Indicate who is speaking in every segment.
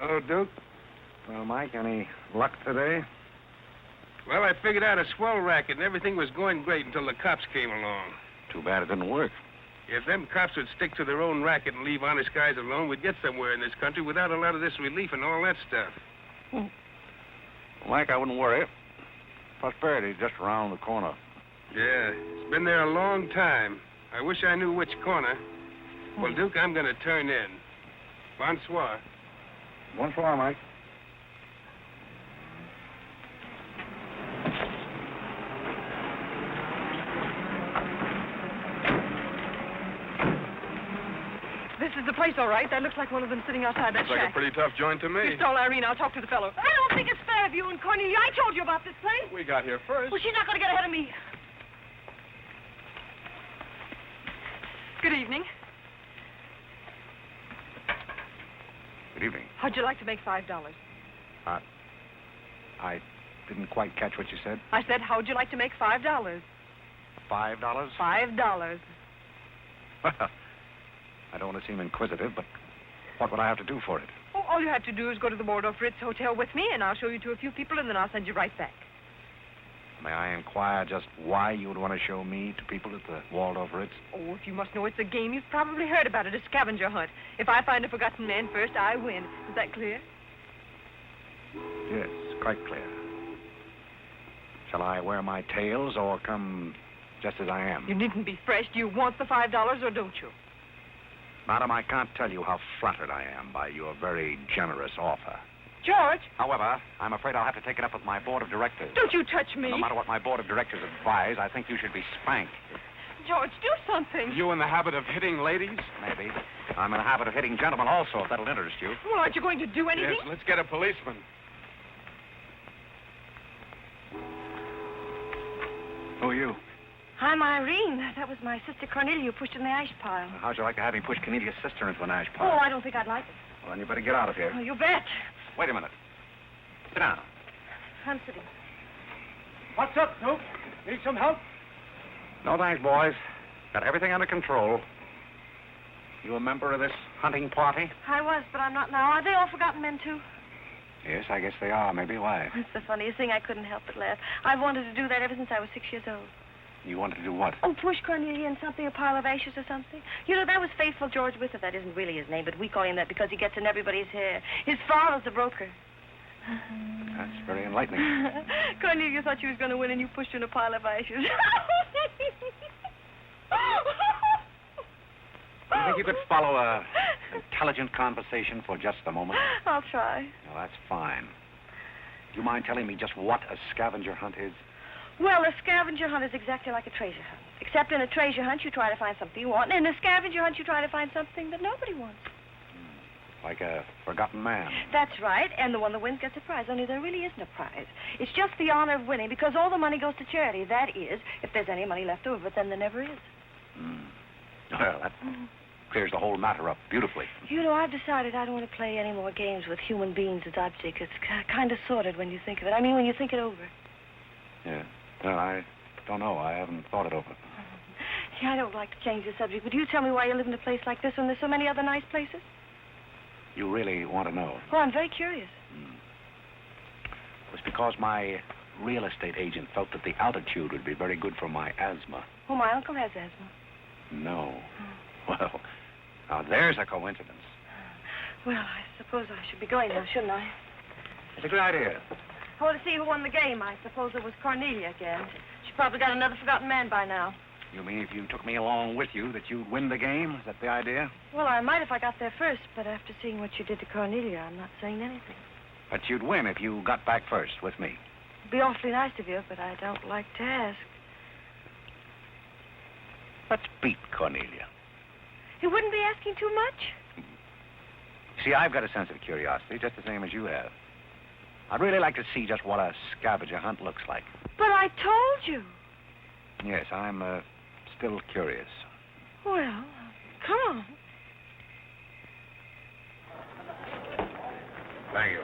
Speaker 1: Hello, Duke.
Speaker 2: Well, Mike, any luck today?
Speaker 1: Well, I figured out a swell racket, and everything was going great until the cops came along.
Speaker 2: Too bad it didn't work.
Speaker 1: If them cops would stick to their own racket and leave honest guys alone, we'd get somewhere in this country without a lot of this relief and all that stuff.
Speaker 2: Well, Mike, I wouldn't worry. Prosperity's just around the corner.
Speaker 1: Yeah, it's been there a long time. I wish I knew which corner. Well, Duke, I'm going to turn in. Bonsoir.
Speaker 2: Bonsoir, Mike.
Speaker 3: This is the place, all right. That looks like one of them sitting outside that
Speaker 1: Looks like
Speaker 3: shack.
Speaker 1: a pretty tough joint to me.
Speaker 3: You stole Irene. I'll talk to the fellow.
Speaker 4: I don't think it's fair of you and Cornelia. I told you about this place.
Speaker 1: We got here first.
Speaker 4: Well, she's not going to get ahead of me.
Speaker 3: Good evening.
Speaker 2: Good evening.
Speaker 3: How'd you like to make $5?
Speaker 2: I didn't quite catch what you said.
Speaker 3: I said, how'd you like to make $5?
Speaker 2: $5?
Speaker 3: $5.
Speaker 2: Well, I don't want to seem inquisitive, but what would I have to do for it?
Speaker 3: Oh, all you have to do is go to the Waldorf Ritz Hotel with me, and I'll show you to a few people, and then I'll send you right back.
Speaker 2: May I inquire just why you would want to show me to people at the Waldorf Ritz?
Speaker 3: Oh, if you must know it's a game, you've probably heard about it, a scavenger hunt. If I find a forgotten man first, I win. Is that clear?
Speaker 2: Yes, quite clear. Shall I wear my tails or come just as I am?
Speaker 3: You needn't be fresh. Do you want the $5 or don't you?
Speaker 2: Madam, I can't tell you how flattered I am by your very generous offer.
Speaker 3: George!
Speaker 2: However, I'm afraid I'll have to take it up with my board of directors.
Speaker 3: Don't you touch me.
Speaker 2: No matter what my board of directors advise, I think you should be spanked.
Speaker 3: George, do something.
Speaker 1: You in the habit of hitting ladies?
Speaker 2: Maybe. I'm in the habit of hitting gentlemen also, if that'll interest you.
Speaker 3: Well, aren't you going to do anything?
Speaker 1: Yes, let's get a policeman.
Speaker 2: Who are you?
Speaker 4: I'm Irene. That was my sister Cornelia who pushed in the ash pile.
Speaker 2: How'd you like to have me push Cornelia's sister into an ash
Speaker 4: Oh,
Speaker 2: pile?
Speaker 4: I don't think I'd like it.
Speaker 2: Well, then you better get out of here.
Speaker 4: Oh, you bet.
Speaker 2: Wait a minute. Sit down.
Speaker 4: I'm sitting.
Speaker 1: What's up, Duke? Need some help?
Speaker 2: No thanks, boys. Got everything under control. You a member of this hunting party?
Speaker 4: I was, but I'm not now. Are they all forgotten men, too?
Speaker 2: Yes, I guess they are. Maybe. Why?
Speaker 4: It's the funniest thing. I couldn't help but laugh. I've wanted to do that ever since I was 6 years old.
Speaker 2: You wanted to do what?
Speaker 4: Oh, push Cornelia in something, a pile of ashes or something. You know, that was Faithful George Wither. That isn't really his name, but we call him that because he gets in everybody's hair. His father's a broker.
Speaker 2: That's very enlightening.
Speaker 4: Cornelia thought she was going to win, and you pushed her in a pile of ashes.
Speaker 2: Do you think you could follow a intelligent conversation for just a moment?
Speaker 4: I'll try.
Speaker 2: Well, that's fine. Do you mind telling me just what a scavenger hunt is?
Speaker 4: Well, a scavenger hunt is exactly like a treasure hunt. Except in a treasure hunt, you try to find something you want, and in a scavenger hunt, you try to find something that nobody wants.
Speaker 2: Like a forgotten man.
Speaker 4: That's right, and the one that wins gets a prize, only there really isn't a prize. It's just the honor of winning, because all the money goes to charity. That is, if there's any money left over, but then there never is.
Speaker 2: Well, that clears the whole matter up beautifully.
Speaker 4: You know, I've decided I don't want to play any more games with human beings as objects. It's kind of sordid when you think of it. I mean, when you think it over.
Speaker 2: Yeah. Well, I don't know. I haven't thought it over.
Speaker 4: Yeah, I don't like to change the subject, but you tell me why you live in a place like this when there's so many other nice places?
Speaker 2: You really want to know?
Speaker 4: Well, I'm very curious.
Speaker 2: It was because my real estate agent felt that the altitude would be very good for my asthma.
Speaker 4: Oh, my uncle has asthma.
Speaker 2: No. Well, now there's a coincidence.
Speaker 4: Well, I suppose I should be going now, shouldn't I?
Speaker 2: It's a good idea.
Speaker 4: I want to see who won the game. I suppose it was Cornelia again. She probably got another forgotten man by now.
Speaker 2: You mean if you took me along with you that you'd win the game? Is that the idea?
Speaker 4: Well, I might if I got there first, but after seeing what you did to Cornelia, I'm not saying anything.
Speaker 2: But you'd win if you got back first with me.
Speaker 4: It'd be awfully nice of you, but I don't like to ask.
Speaker 2: Let's beat Cornelia.
Speaker 4: It wouldn't be asking too much.
Speaker 2: See, I've got a sense of curiosity, just the same as you have. I'd really like to see just what a scavenger hunt looks like.
Speaker 4: But I told you.
Speaker 2: Yes, I'm still curious.
Speaker 4: Well, come on.
Speaker 2: Thank you.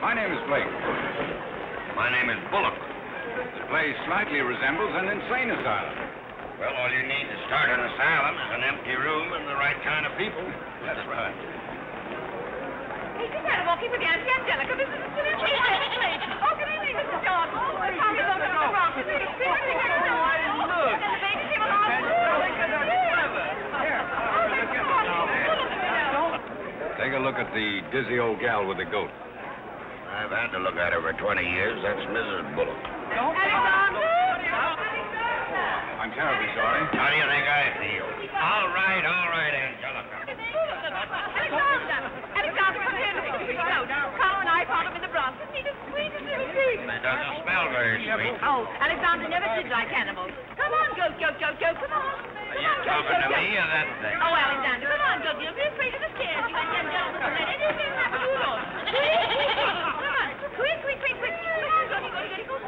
Speaker 2: My name is Blake.
Speaker 5: My name is Bullock.
Speaker 2: This place slightly resembles an insane asylum.
Speaker 5: Well, all you need to start an asylum is an empty room and the right right kind of people.
Speaker 2: That's right.
Speaker 3: Hey, just out walking with Auntie Angelica. This is the place. Oh, good evening, Mr. John. Oh, my Tommy's over to the Bronx. Look. And the baby came along.
Speaker 2: Take a look at the dizzy old gal with the goat.
Speaker 5: I've had to look at her for 20 years. That's Mrs. Bullock.
Speaker 2: I'm terribly sorry.
Speaker 5: How do you think I feel? All right, Angelica.
Speaker 3: Alexander, come here. Carole and I found him in the Bronx. Isn't he the sweetest little thing?
Speaker 5: It doesn't smell very sweet.
Speaker 3: Oh, Alexander never did like animals. Come on, goat, come on.
Speaker 5: Are you talking to me or that thing?
Speaker 3: Oh, Alexander, come on, goat. You'll be afraid of the stairs. You and young gentlemen will let anything happen to you. Come on, quick. Come on, goaty, go.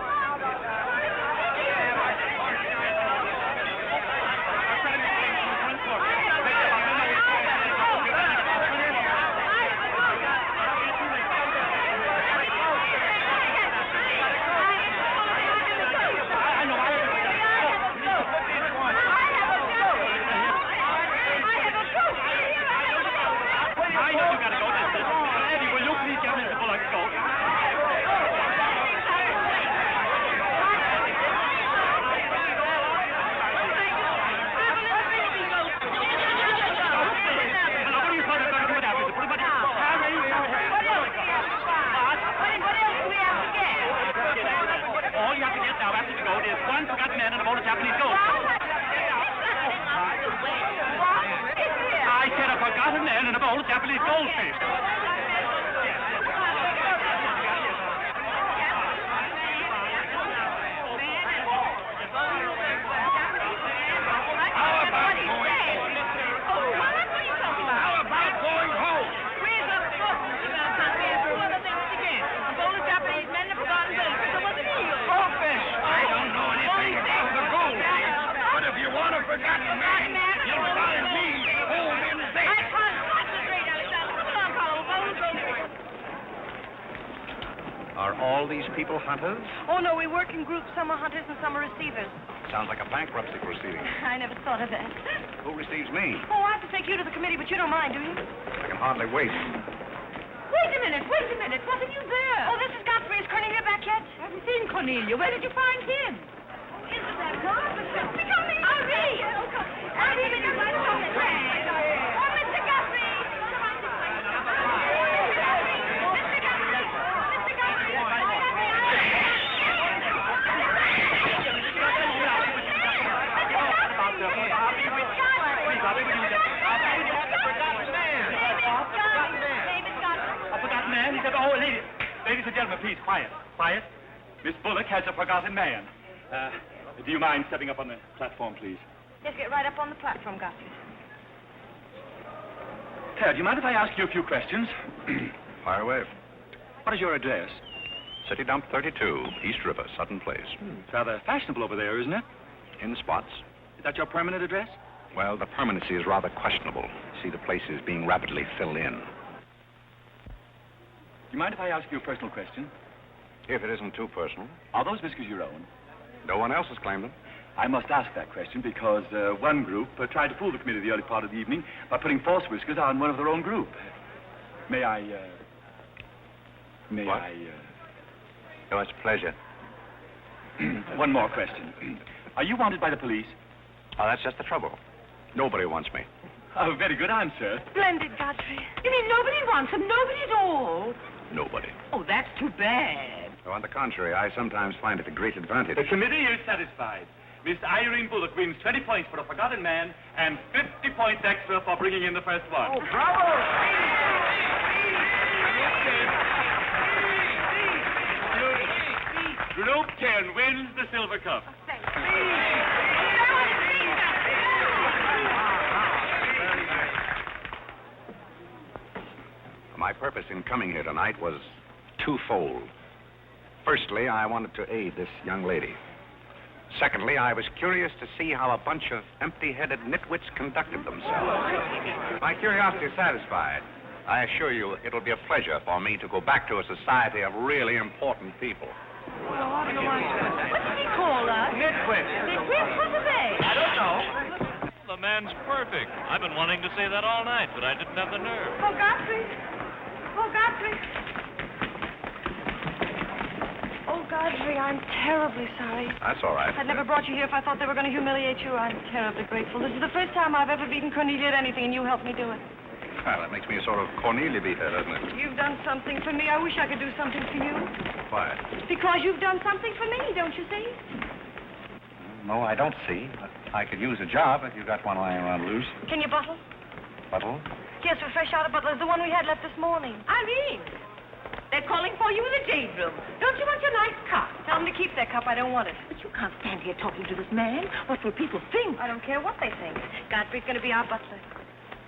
Speaker 2: Are all these people hunters?
Speaker 4: Oh, no, we work in groups. Some are hunters and some are receivers.
Speaker 2: Sounds like a bankruptcy proceeding.
Speaker 4: I never thought of that.
Speaker 2: Who receives me?
Speaker 4: Oh, I have to take you to the committee, but you don't mind, do you?
Speaker 2: I can hardly wait.
Speaker 3: Wait a minute. What are you there?
Speaker 4: Oh, this is Godfrey. Is Cornelia back yet?
Speaker 3: I haven't seen Cornelia. Where did you find him?
Speaker 4: Isn't that God?
Speaker 3: Irene!
Speaker 4: Irene, you're my friend. Oh, Mr. Godfrey!
Speaker 6: Ladies and gentlemen, please, quiet. Miss Bullock has a forgotten man. Do you mind stepping up on the platform, please?
Speaker 4: Yes, get right up on the platform, Godfrey.
Speaker 6: Ted, do you mind if I ask you a few questions?
Speaker 2: Fire away.
Speaker 6: What is your address?
Speaker 2: City Dump 32, East River, Sutton Place.
Speaker 6: It's rather fashionable over there, isn't it?
Speaker 2: In spots.
Speaker 6: Is that your permanent address?
Speaker 2: Well, the permanency is rather questionable. See, the place is being rapidly filled in.
Speaker 6: Do you mind if I ask you a personal question?
Speaker 2: If it isn't too personal.
Speaker 6: Are those whiskers your own?
Speaker 2: No one else has claimed them.
Speaker 6: I must ask that question because one group tried to fool the committee the early part of the evening by putting false whiskers on one of their own group. May I...
Speaker 2: What? Oh, it's a pleasure.
Speaker 6: One more question. Are you wanted by the police?
Speaker 2: Oh, that's just the trouble. Nobody wants me.
Speaker 6: Oh, very good answer.
Speaker 4: Splendid, Godfrey.
Speaker 3: You mean nobody wants him? Nobody at all?
Speaker 2: Nobody.
Speaker 3: Oh, that's too bad.
Speaker 2: Oh, on the contrary, I sometimes find it a great advantage.
Speaker 6: The committee is satisfied. Miss Irene Bullock wins 20 points for a forgotten man and 50 points extra for bringing in the first one.
Speaker 1: Oh, bravo!
Speaker 6: Group 10 wins the silver cup.
Speaker 2: My purpose in coming here tonight was twofold. Firstly, I wanted to aid this young lady. Secondly, I was curious to see how a bunch of empty-headed nitwits conducted themselves. My curiosity is satisfied. I assure you it'll be a pleasure for me to go back to a society of really important people.
Speaker 3: What did he call us?
Speaker 1: Nitwit.
Speaker 3: Nitwit? What are they?
Speaker 1: I don't know.
Speaker 7: The man's perfect. I've been wanting to say that all night, but I didn't have the nerve.
Speaker 4: Oh, Godfrey. Oh, Godfrey. Oh, Godfrey, I'm terribly sorry.
Speaker 2: That's all right.
Speaker 4: I'd never brought you here if I thought they were going to humiliate you. I'm terribly grateful. This is the first time I've ever beaten Cornelia at anything, and you helped me do it.
Speaker 2: Well, that makes me a sort of Cornelia beater, doesn't it?
Speaker 4: You've done something for me. I wish I could do something for you.
Speaker 2: Why?
Speaker 4: Because you've done something for me, don't you see?
Speaker 2: No, I don't see. I could use a job if you got one lying around loose.
Speaker 4: Can you bottle?
Speaker 2: Bottle?
Speaker 4: Yes, we're fresh out of Butler's, the one we had left this morning.
Speaker 3: Irene, they're calling for you in the jade room. Don't you want your nice cup?
Speaker 4: Tell them to keep their cup. I don't want it.
Speaker 3: But you can't stand here talking to this man. What will people think?
Speaker 4: I don't care what they think. Godfrey's going to be our butler.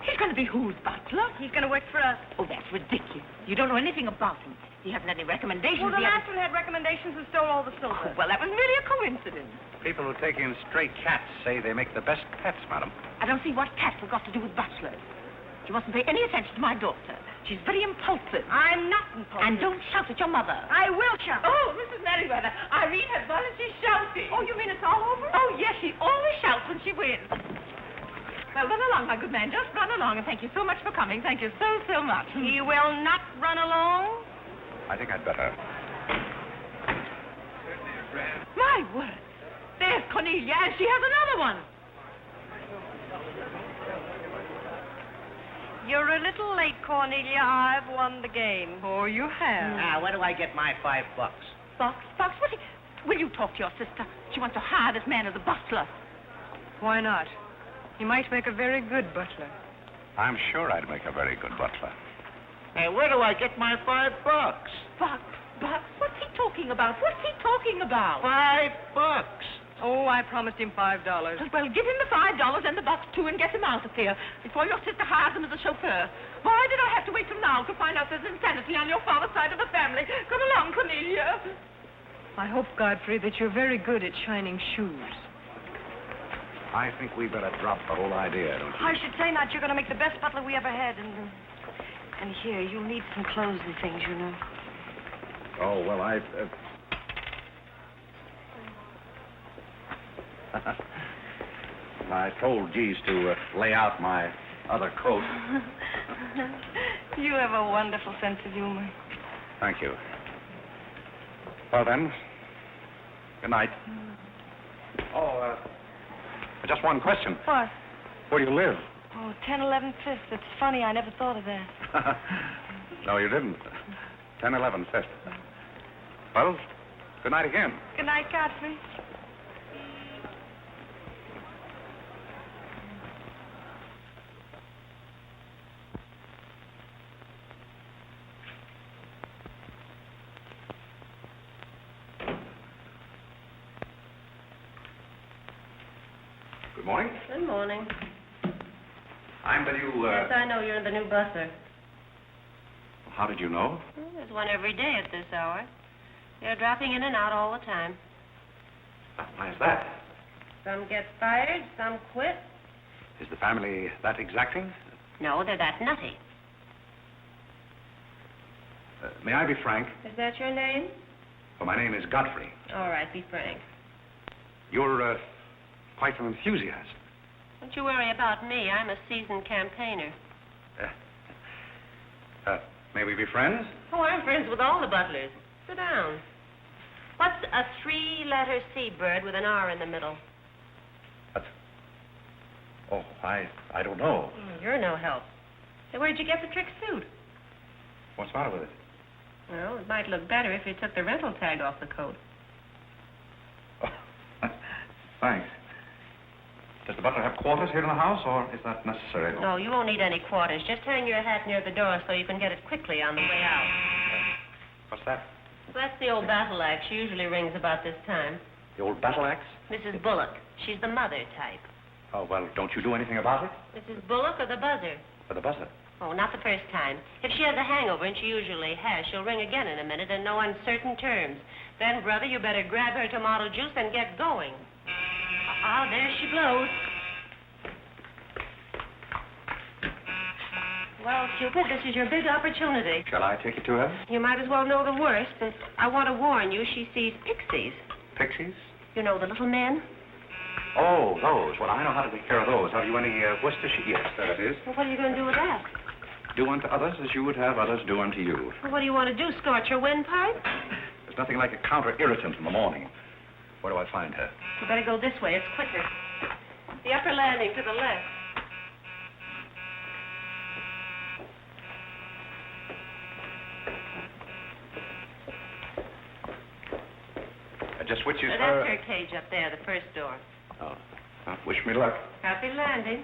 Speaker 3: He's going to be whose butler?
Speaker 4: He's going to work for us.
Speaker 3: Oh, that's ridiculous. You don't know anything about him. He hasn't any recommendations.
Speaker 4: Well, the
Speaker 3: He
Speaker 4: last one had recommendations and stole all the silver.
Speaker 3: Oh, well, that was merely a coincidence.
Speaker 2: People who take in stray cats say they make the best pets, madam.
Speaker 3: I don't see what cats have got to do with butlers. You mustn't pay any attention to my daughter. She's very impulsive.
Speaker 4: I'm not impulsive.
Speaker 3: And don't shout at your mother.
Speaker 4: I will shout.
Speaker 3: Oh, Mrs. Merriweather, Irene has gone and she's shouting. Oh, you mean it's all over? Oh, yes, she always shouts when she wins. Well, run along, my good man. Just run along, and thank you so much for coming. Thank you so, so much.
Speaker 4: He will not run along.
Speaker 2: I think I'd better.
Speaker 3: My word. There's Cornelia, and she has another one.
Speaker 4: You're a little late, Cornelia. I've won the game.
Speaker 3: Oh, you have.
Speaker 8: Now, where do I get my $5?
Speaker 3: Box, what? Will you talk to your sister? She wants to hire this man as a butler.
Speaker 4: Why not? He might make a very good butler.
Speaker 2: I'm sure I'd make a very good butler.
Speaker 8: Hey, where do I get my $5?
Speaker 3: Box? What's he talking about? What's he talking about?
Speaker 8: $5.
Speaker 4: Oh, I promised him $5.
Speaker 3: Well, give him the $5 and the box, too, and get him out of here before your sister hires him as a chauffeur. Why did I have to wait till now to find out there's insanity on your father's side of the family? Come along, Cornelia.
Speaker 4: I hope, Godfrey, that you're very good at shining shoes.
Speaker 2: I think we better drop the whole idea, don't you?
Speaker 4: I should say not. You're going to make the best butler we ever had. And here, you'll need some clothes and things, you know.
Speaker 2: Oh, well, I told Jeeves to lay out my other coat.
Speaker 4: You have a wonderful sense of humor.
Speaker 2: Thank you. Well, then, good night. Oh, just one question.
Speaker 4: What?
Speaker 2: Where do you live?
Speaker 4: Oh, 1011 Fifth. It's funny. I never thought of that.
Speaker 2: No, you didn't. 1011 Fifth. Well, good night again.
Speaker 4: Good night, Godfrey.
Speaker 2: Good morning.
Speaker 9: Good morning.
Speaker 2: I'm the new,
Speaker 9: Yes, I know you're the new butler.
Speaker 2: How did you know?
Speaker 9: Well, there's one every day at this hour. They're dropping in and out all the time.
Speaker 2: Why is that?
Speaker 9: Some get fired, some quit.
Speaker 2: Is the family that exacting?
Speaker 9: No, they're that nutty.
Speaker 2: May I be frank?
Speaker 9: Is that your name?
Speaker 2: Well, my name is Godfrey.
Speaker 9: All right, be frank.
Speaker 2: You're, quite an enthusiast.
Speaker 9: Don't you worry about me. I'm a seasoned campaigner.
Speaker 2: May we be friends?
Speaker 9: Oh, I'm friends with all the butlers. Sit down. What's a three-letter seabird with an R in the middle?
Speaker 2: Oh, I don't know.
Speaker 9: You're no help. Say, where'd you get the trick suit?
Speaker 2: What's the matter with it?
Speaker 9: Well, it might look better if you took the rental tag off the coat.
Speaker 2: Oh, thanks. Does the butler have quarters here in the house, or is that necessary?
Speaker 9: No, you won't need any quarters. Just hang your hat near the door so you can get it quickly on the way out.
Speaker 2: What's that?
Speaker 9: Well, that's the old battle axe. She usually rings about this time.
Speaker 2: The old battle axe?
Speaker 9: Mrs. Bullock. She's the mother type.
Speaker 2: Oh, well, don't you do anything about it?
Speaker 9: Mrs. Bullock or the buzzer?
Speaker 2: For the buzzer.
Speaker 9: Oh, not the first time. If she has a hangover, and she usually has, she'll ring again in a minute in no uncertain terms. Then, brother, you better grab her tomato juice and get going. Ah, there she blows. Well, Cupid, this is your big opportunity.
Speaker 2: Shall I take it to her?
Speaker 9: You might as well know the worst, and I want to warn you, she sees pixies.
Speaker 2: Pixies?
Speaker 9: You know, the little men?
Speaker 2: Oh, those. Well, I know how to take care of those. Have you any Worcestershire? Yes, there it is.
Speaker 9: Well, what are you going to do with that?
Speaker 2: Do unto others as you would have others do unto you.
Speaker 9: Well, what do you want to do, scorch your windpipe?
Speaker 2: There's nothing like a counter-irritant in the morning. Where do I find her?
Speaker 9: You better go this way. It's quicker. The upper landing to the left.
Speaker 2: Just which is
Speaker 9: That's
Speaker 2: her...
Speaker 9: her cage up there, the first door.
Speaker 2: Oh. Well, wish me luck.
Speaker 9: Happy landing.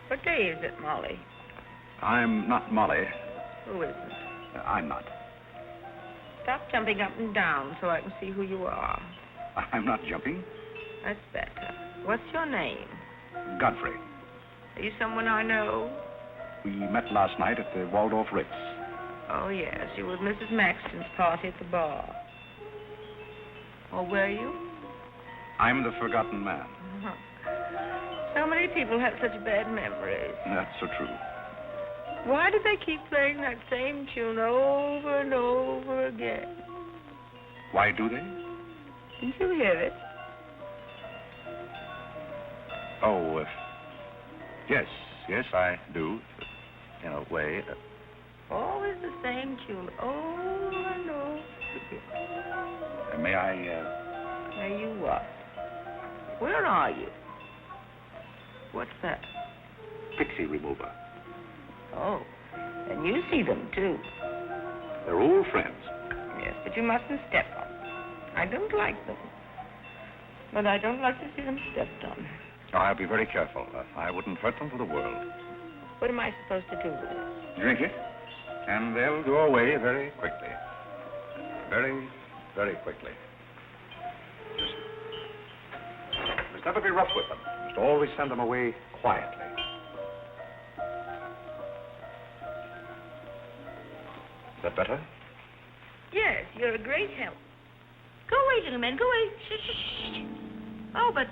Speaker 3: What day is it, Molly?
Speaker 2: I'm not Molly.
Speaker 3: Who is it?
Speaker 2: I'm not.
Speaker 3: Stop jumping up and down so I can see who you are.
Speaker 2: I'm not jumping.
Speaker 3: That's better. What's your name?
Speaker 2: Godfrey.
Speaker 3: Are you someone I know?
Speaker 2: We met last night at the Waldorf Ritz.
Speaker 3: Oh, yes. You were at Mrs. Maxton's party at the bar. Or were you?
Speaker 2: I'm the forgotten man.
Speaker 3: So many people have such bad memories.
Speaker 2: That's so true.
Speaker 3: Why do they keep playing that same tune over and over again?
Speaker 2: Why do they?
Speaker 3: Didn't you hear it?
Speaker 2: Oh, yes, I do, in a way.
Speaker 3: Always the same tune, over and over again.
Speaker 2: May I,
Speaker 3: May you what? Where are you? What's that?
Speaker 2: Pixie remover.
Speaker 3: Oh, and you see them, too.
Speaker 2: They're old friends.
Speaker 3: Yes, but you mustn't step on them. I don't like them. But I don't like to see them stepped on.
Speaker 2: Oh, I'll be very careful. I wouldn't hurt them for the world.
Speaker 3: What am I supposed to do with it?
Speaker 2: Drink it, and they'll go away very quickly. Very, very quickly. Just never be rough with them. Just always send them away quietly. Is that better?
Speaker 3: Yes, you're a great help. Go away, little man, go away. Shh, shh, shh. Oh, but...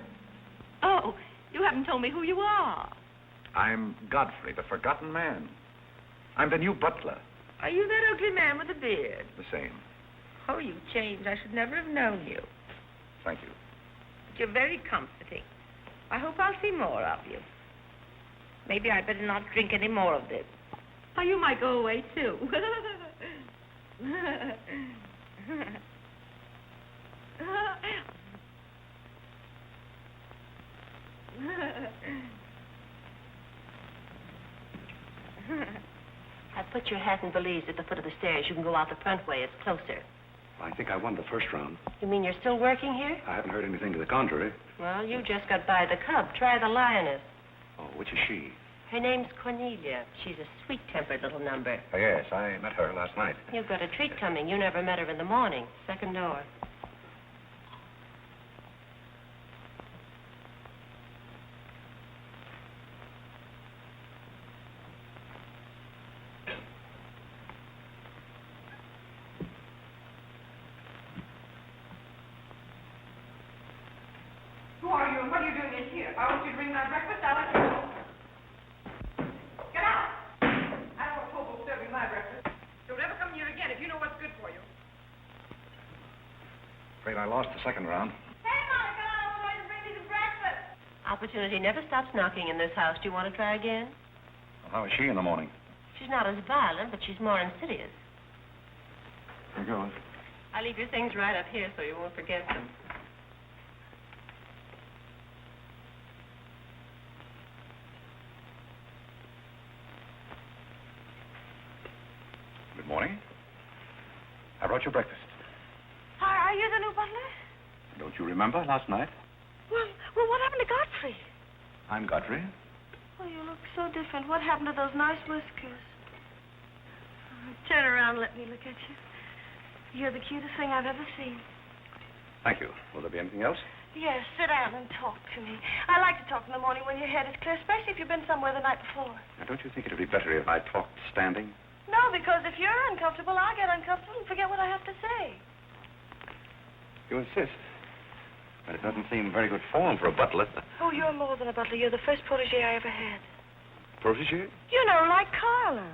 Speaker 3: Oh, you haven't told me who you are.
Speaker 2: I'm Godfrey, the forgotten man. I'm the new butler.
Speaker 3: Are you that ugly man with the beard?
Speaker 2: The same.
Speaker 3: Oh, you've changed. I should never have known you.
Speaker 2: Thank you.
Speaker 3: But you're very comforting. I hope I'll see more of you. Maybe I'd better not drink any more of this. Oh, you might go away, too.
Speaker 9: I put your hat and valise at the foot of the stairs. You can go out the front way. It's closer.
Speaker 2: I think I won the first round.
Speaker 9: You mean you're still working here?
Speaker 2: I haven't heard anything to the contrary.
Speaker 9: Well, you just got by the cub. Try the lioness.
Speaker 2: Oh, which is she?
Speaker 9: Her name's Cornelia. She's a sweet-tempered little number.
Speaker 2: Oh, yes, I met her last night.
Speaker 9: You've got a treat coming. You never met her in the morning. Second door.
Speaker 3: Who are you and what are you doing in here? If I want you to bring my breakfast, I'll let you know. Get out! I don't want hobo serving my breakfast. Don't ever come here again if you know what's good for you.
Speaker 2: Afraid I lost the second round.
Speaker 3: Hey, Monica, I was going to bring you some breakfast.
Speaker 9: Opportunity never stops knocking in this house. Do you want to try again?
Speaker 2: Well, how is she in the morning?
Speaker 9: She's not as violent, but she's more insidious.
Speaker 2: Here goes.
Speaker 9: I leave your things right up here so you won't forget them.
Speaker 2: Good morning. I brought you breakfast.
Speaker 4: Are you the new butler?
Speaker 2: Don't you remember last night?
Speaker 4: Well, what happened to Godfrey?
Speaker 2: I'm Godfrey.
Speaker 4: Oh, you look so different. What happened to those nice whiskers? Turn around and let me look at you. You're the cutest thing I've ever seen.
Speaker 2: Thank you. Will there be anything else?
Speaker 4: Yes, sit down and talk to me. I like to talk in the morning when your head is clear, especially if you've been somewhere the night before.
Speaker 2: Now, don't you think it would be better if I talked standing?
Speaker 4: No, because if you're uncomfortable, I'll get uncomfortable and forget what I have to say.
Speaker 2: You insist. But it doesn't seem very good form for a butler.
Speaker 4: Oh, you're more than a butler. You're the first protege I ever had.
Speaker 2: Protege?
Speaker 4: You know, like Carlo.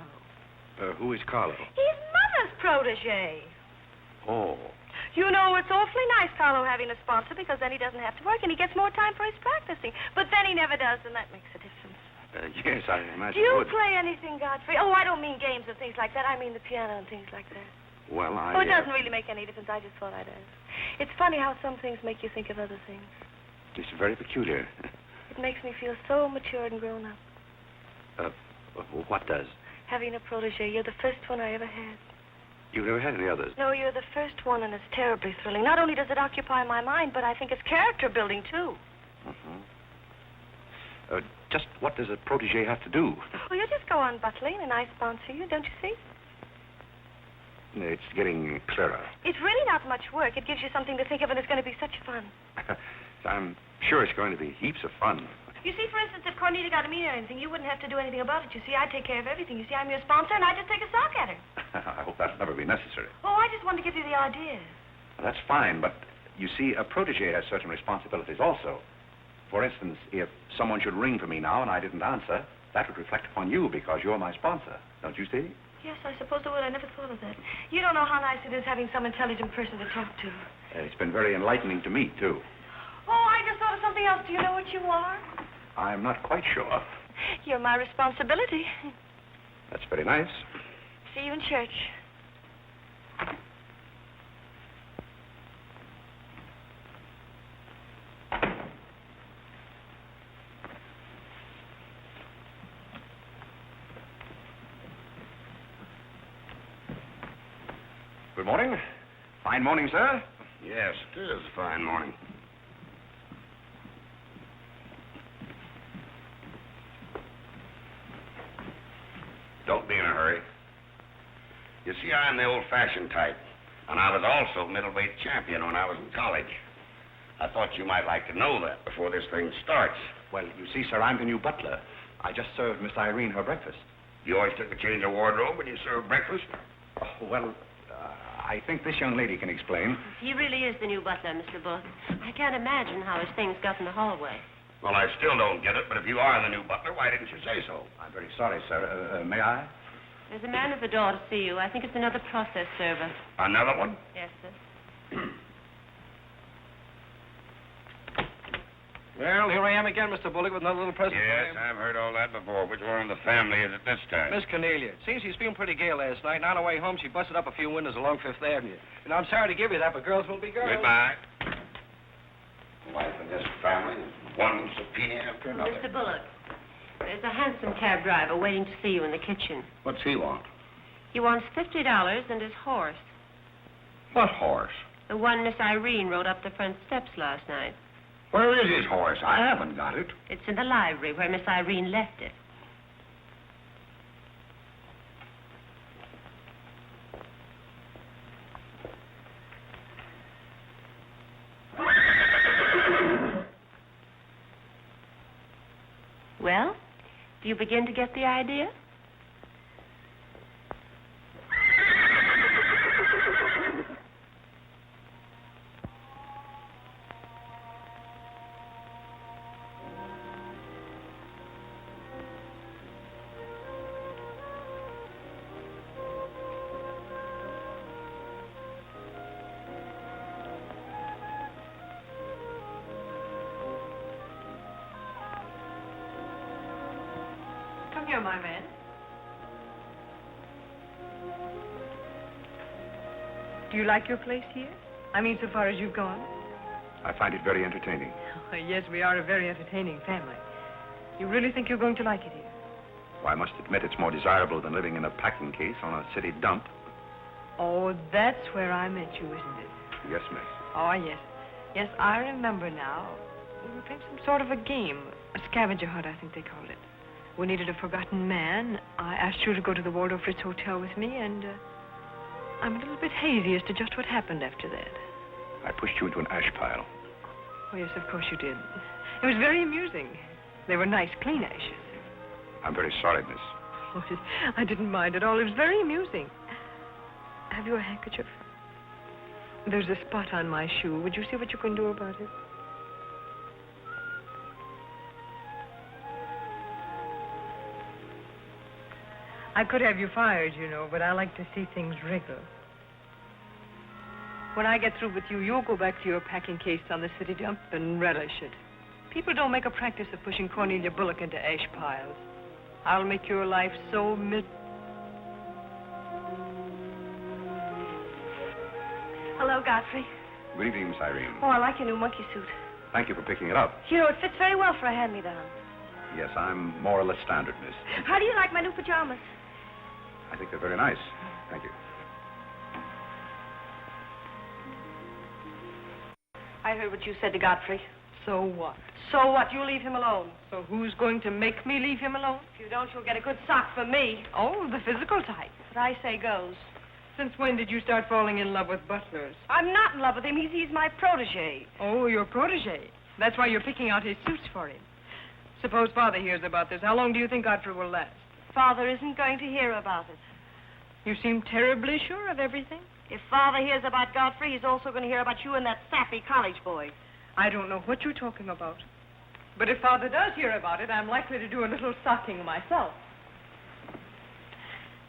Speaker 2: Who is Carlo?
Speaker 4: He's Mother's protege.
Speaker 2: Oh.
Speaker 4: You know, it's awfully nice, Carlo, having a sponsor, because then he doesn't have to work and he gets more time for his practicing. But then he never does, and that makes a difference.
Speaker 2: Yes, I imagine
Speaker 4: Do you
Speaker 2: would.
Speaker 4: play anything, Godfrey? Oh, I don't mean games and things like that. I mean the piano and things like that.
Speaker 2: Well,
Speaker 4: Oh, it doesn't really make any difference. I just thought I'd ask. It's funny how some things make you think of other things.
Speaker 2: It's very peculiar.
Speaker 4: It makes me feel so matured and grown up.
Speaker 2: What does?
Speaker 4: Having a protege. You're the first one I ever had.
Speaker 2: You've never had any others?
Speaker 4: No, you're the first one, and it's terribly thrilling. Not only does it occupy my mind, but I think it's character building, too.
Speaker 2: Just what does a protege have to do?
Speaker 4: Well, you just go on butling, and I sponsor you, don't you see?
Speaker 2: It's getting clearer.
Speaker 4: It's really not much work. It gives you something to think of, and it's going to be such fun.
Speaker 2: I'm sure it's going to be heaps of fun.
Speaker 4: You see, for instance, if Cornelia got a meet or anything, you wouldn't have to do anything about it. You see, I take care of everything. You see, I'm your sponsor, and I just take a sock at her.
Speaker 2: I hope that'll never be necessary.
Speaker 4: Oh, I just wanted to give you the idea.
Speaker 2: Well, that's fine, but you see, a protege has certain responsibilities also. For instance, if someone should ring for me now and I didn't answer, that would reflect upon you because you're my sponsor. Don't you see?
Speaker 4: Yes, I suppose it would. I never thought of that. You don't know how nice it is having some intelligent person to talk to.
Speaker 2: It's been very enlightening to me, too.
Speaker 4: Oh, I just thought of something else. Do you know what you are?
Speaker 2: I'm not quite sure.
Speaker 4: You're my responsibility.
Speaker 2: That's very nice.
Speaker 4: See you in church.
Speaker 2: Good morning. Fine morning, sir.
Speaker 5: Yes, it is a fine morning. Don't be in a hurry. You see, I'm the old-fashioned type, and I was also middleweight champion when I was in college. I thought you might like to know that before this thing starts.
Speaker 2: Well, you see, sir, I'm the new butler. I just served Miss Irene her breakfast.
Speaker 5: You always took a change of wardrobe when you served breakfast?
Speaker 2: Oh, well, I think this young lady can explain.
Speaker 9: He really is the new butler, Mr. Bullock. I can't imagine how his things got in the hallway.
Speaker 5: Well, I still don't get it, but if you are the new butler, why didn't you say so?
Speaker 2: I'm very sorry, sir. May I?
Speaker 9: There's a man at the door to see you. I think it's another process server.
Speaker 5: Another one?
Speaker 9: Yes, sir.
Speaker 10: Well, here I am again, Mr. Bullock, with another little present
Speaker 5: Yes,
Speaker 10: for you.
Speaker 5: I've heard all that before. Which one of the family is it this time?
Speaker 10: Miss Cornelia. It seems she's feeling pretty gay last night, and on her way home, she busted up a few windows along Fifth Avenue. And I'm sorry to give you that, but girls will be girls.
Speaker 5: Goodbye. Wife and this family, one subpoena after another.
Speaker 9: Mr. Bullock, there's a hansom cab driver waiting to see you in the kitchen.
Speaker 5: What's he want?
Speaker 9: He wants $50 and his horse.
Speaker 5: What horse?
Speaker 9: The one Miss Irene rode up the front steps last night.
Speaker 5: Where is his horse? I haven't got it.
Speaker 9: It's in the library where Miss Irene left it. Well, do you begin to get the idea?
Speaker 3: Come here, my man. Do you like your place here? I mean, so far as you've gone?
Speaker 2: I find it very entertaining.
Speaker 3: Oh, yes, we are a very entertaining family. You really think you're going to like it here?
Speaker 2: Well, I must admit it's more desirable than living in a packing case on a city dump.
Speaker 3: Oh, that's where I met you, isn't it?
Speaker 2: Yes, miss.
Speaker 3: Oh, yes. Yes, I remember now. We were playing some sort of a game. A scavenger hunt, I think they called it.
Speaker 11: We needed a forgotten man. I asked you to go to the Waldorf Ritz Hotel with me, and I'm a little bit hazy as to just what happened after that.
Speaker 2: I pushed you into an ash pile.
Speaker 11: Oh, yes, of course you did. It was very amusing. They were nice, clean ashes.
Speaker 2: I'm very sorry, miss.
Speaker 11: Oh, I didn't mind at all. It was very amusing. Have you a handkerchief? There's a spot on my shoe. Would you see what you can do about it? I could have you fired, you know, but I like to see things wriggle. When I get through with you, you'll go back to your packing case on the city dump and relish it. People don't make a practice of pushing Cornelia Bullock into ash piles. I'll make your life so Hello, Godfrey.
Speaker 2: Good evening, Miss Irene.
Speaker 4: Oh, I like your new monkey suit.
Speaker 2: Thank you for picking it up.
Speaker 4: You know, it fits very well for a hand-me-down.
Speaker 2: Yes, I'm more or less standard, miss.
Speaker 4: How do you like my new pajamas?
Speaker 2: I think they're very nice. Thank you.
Speaker 4: I heard what you said to Godfrey.
Speaker 11: So what?
Speaker 4: So what? You leave him alone.
Speaker 11: So who's going to make me leave him alone?
Speaker 4: If you don't, you'll get a good sock from me.
Speaker 11: Oh, the physical type.
Speaker 4: What I say goes.
Speaker 11: Since when did you start falling in love with butlers?
Speaker 4: I'm not in love with him. He's my protege.
Speaker 11: Oh, your protege. That's why you're picking out his suits for him. Suppose Father hears about this. How long do you think Godfrey will last?
Speaker 4: Father isn't going to hear about it.
Speaker 11: You seem terribly sure of everything.
Speaker 4: If Father hears about Godfrey, he's also going to hear about you and that sappy college boy.
Speaker 11: I don't know what you're talking about. But if Father does hear about it, I'm likely to do a little socking myself.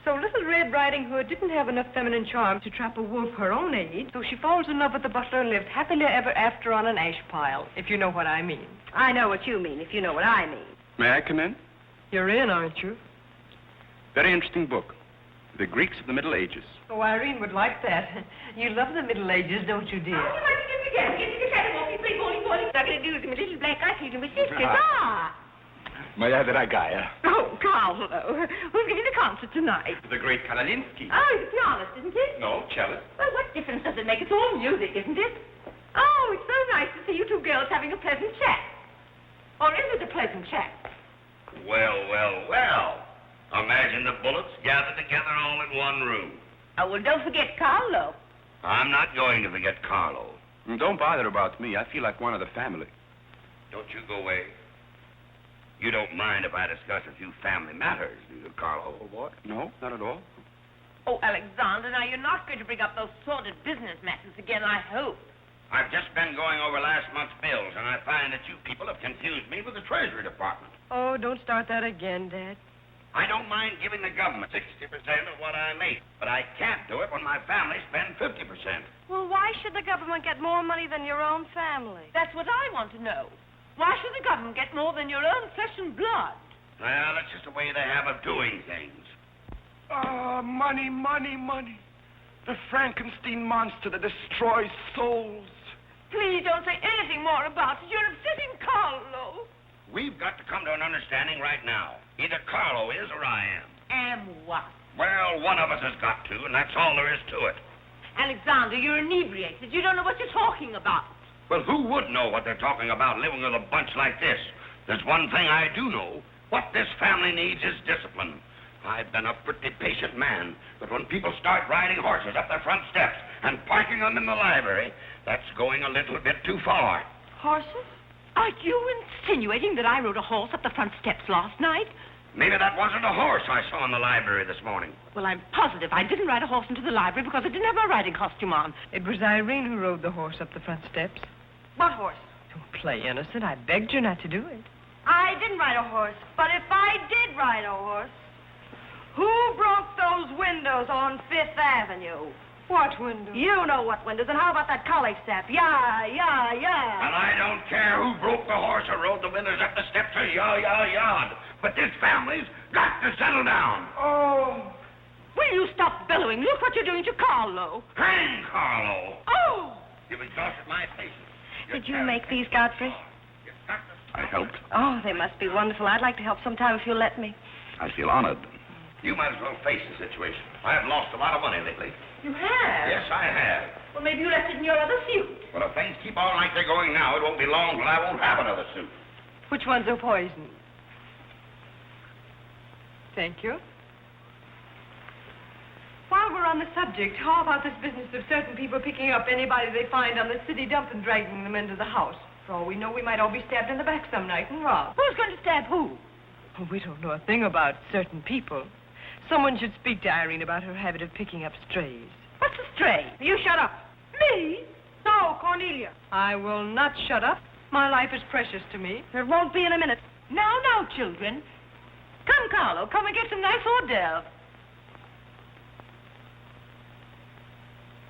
Speaker 11: So Little Red Riding Hood didn't have enough feminine charm to trap a wolf her own age, so she falls in love with the butler and lived happily ever after on an ash pile, if you know what I mean.
Speaker 4: I know what you mean, if you know what I mean.
Speaker 12: May I come in?
Speaker 11: You're in, aren't you?
Speaker 12: Very interesting book. The Greeks of the Middle Ages.
Speaker 11: Oh, Irene would like that. You love the Middle Ages, don't you, dear?
Speaker 3: Oh, you might get together. Get to the shadow walking, play bowling. I'm going to do some little black eye feet and my sisters.
Speaker 12: Moja dragaya.
Speaker 3: Oh, Carole. Who's giving the concert tonight?
Speaker 12: The great Karolinsky.
Speaker 3: Oh, he's a pianist, isn't he?
Speaker 12: No, cellist.
Speaker 3: Well, what difference does it make? It's all music, isn't it? Oh, it's so nice to see you two girls having a pleasant chat. Or is it a pleasant chat?
Speaker 5: Well, well, well. Imagine the Bullocks gathered together all in one room.
Speaker 3: Oh, well, don't forget Carlo.
Speaker 5: I'm not going to forget Carlo.
Speaker 12: Don't bother about me. I feel like one of the family.
Speaker 5: Don't you go away. You don't mind if I discuss a few family matters, do you, Carlo?
Speaker 12: What? No, not at all.
Speaker 3: Oh, Alexander, now you're not going to bring up those sordid business matters again, I hope.
Speaker 5: I've just been going over last month's bills, and I find that you people have confused me with the Treasury Department.
Speaker 11: Oh, don't start that again, Dad.
Speaker 5: I don't mind giving the government 60% of what I make, but I can't do it when my family spends 50%.
Speaker 4: Well, why should the government get more money than your own family?
Speaker 3: That's what I want to know. Why should the government get more than your own flesh and blood?
Speaker 5: Well, that's just the way they have of doing things.
Speaker 13: Money, money, money. The Frankenstein monster that destroys souls.
Speaker 3: Please don't say anything more about it. You're upsetting Carlo.
Speaker 5: We've got to come to an understanding right now. Either Carlo is or I am.
Speaker 3: Am what?
Speaker 5: Well, one of us has got to, and that's all there is to it.
Speaker 3: Alexander, you're inebriated. You don't know what you're talking about.
Speaker 5: Well, who would know what they're talking about living with a bunch like this? There's one thing I do know. What this family needs is discipline. I've been a pretty patient man, but when people start riding horses up their front steps and parking them in the library, that's going a little bit too far.
Speaker 3: Horses? Are you insinuating that I rode a horse up the front steps last night?
Speaker 5: Maybe that wasn't a horse I saw in the library this morning.
Speaker 3: Well, I'm positive I didn't ride a horse into the library because I didn't have my riding costume on.
Speaker 11: It was Irene who rode the horse up the front steps.
Speaker 4: What horse?
Speaker 11: Don't play innocent. I begged you not to do it.
Speaker 4: I didn't ride a horse, but if I did ride a horse, who broke those windows on Fifth Avenue?
Speaker 11: What windows?
Speaker 4: You know what windows, and how about that college sap? Yeah.
Speaker 5: And I don't care who broke the horse or rode the windows up the steps or yard. But this family's got to settle down.
Speaker 3: Oh. Will you stop bellowing? Look what you're doing to Carlo.
Speaker 5: Hang Carlo.
Speaker 3: Oh.
Speaker 5: You've exhausted my patience.
Speaker 4: Did you make these, Godfrey?
Speaker 2: I helped.
Speaker 4: Oh, they must be wonderful. I'd like to help sometime if you'll let me.
Speaker 2: I feel honored.
Speaker 5: You might as well face the situation. I have lost a lot of money lately.
Speaker 3: You have?
Speaker 5: Yes, I have.
Speaker 3: Well, maybe you left it in your other suit.
Speaker 5: Well, if things keep on like they're going now, it won't be long till I won't have another suit.
Speaker 11: Which ones are poisoned? Thank you. While we're on the subject, how about this business of certain people picking up anybody they find on the city dump and dragging them into the house? For all we know, we might all be stabbed in the back some night and robbed.
Speaker 4: Who's going to stab who?
Speaker 11: Oh, we don't know a thing about certain people. Someone should speak to Irene about her habit of picking up strays.
Speaker 4: What's a stray? You shut up. Me? No, Cornelia.
Speaker 11: I will not shut up. My life is precious to me.
Speaker 4: It won't be in a minute.
Speaker 3: Now, children. Come, Carlo, come and get some nice hors d'oeuvre.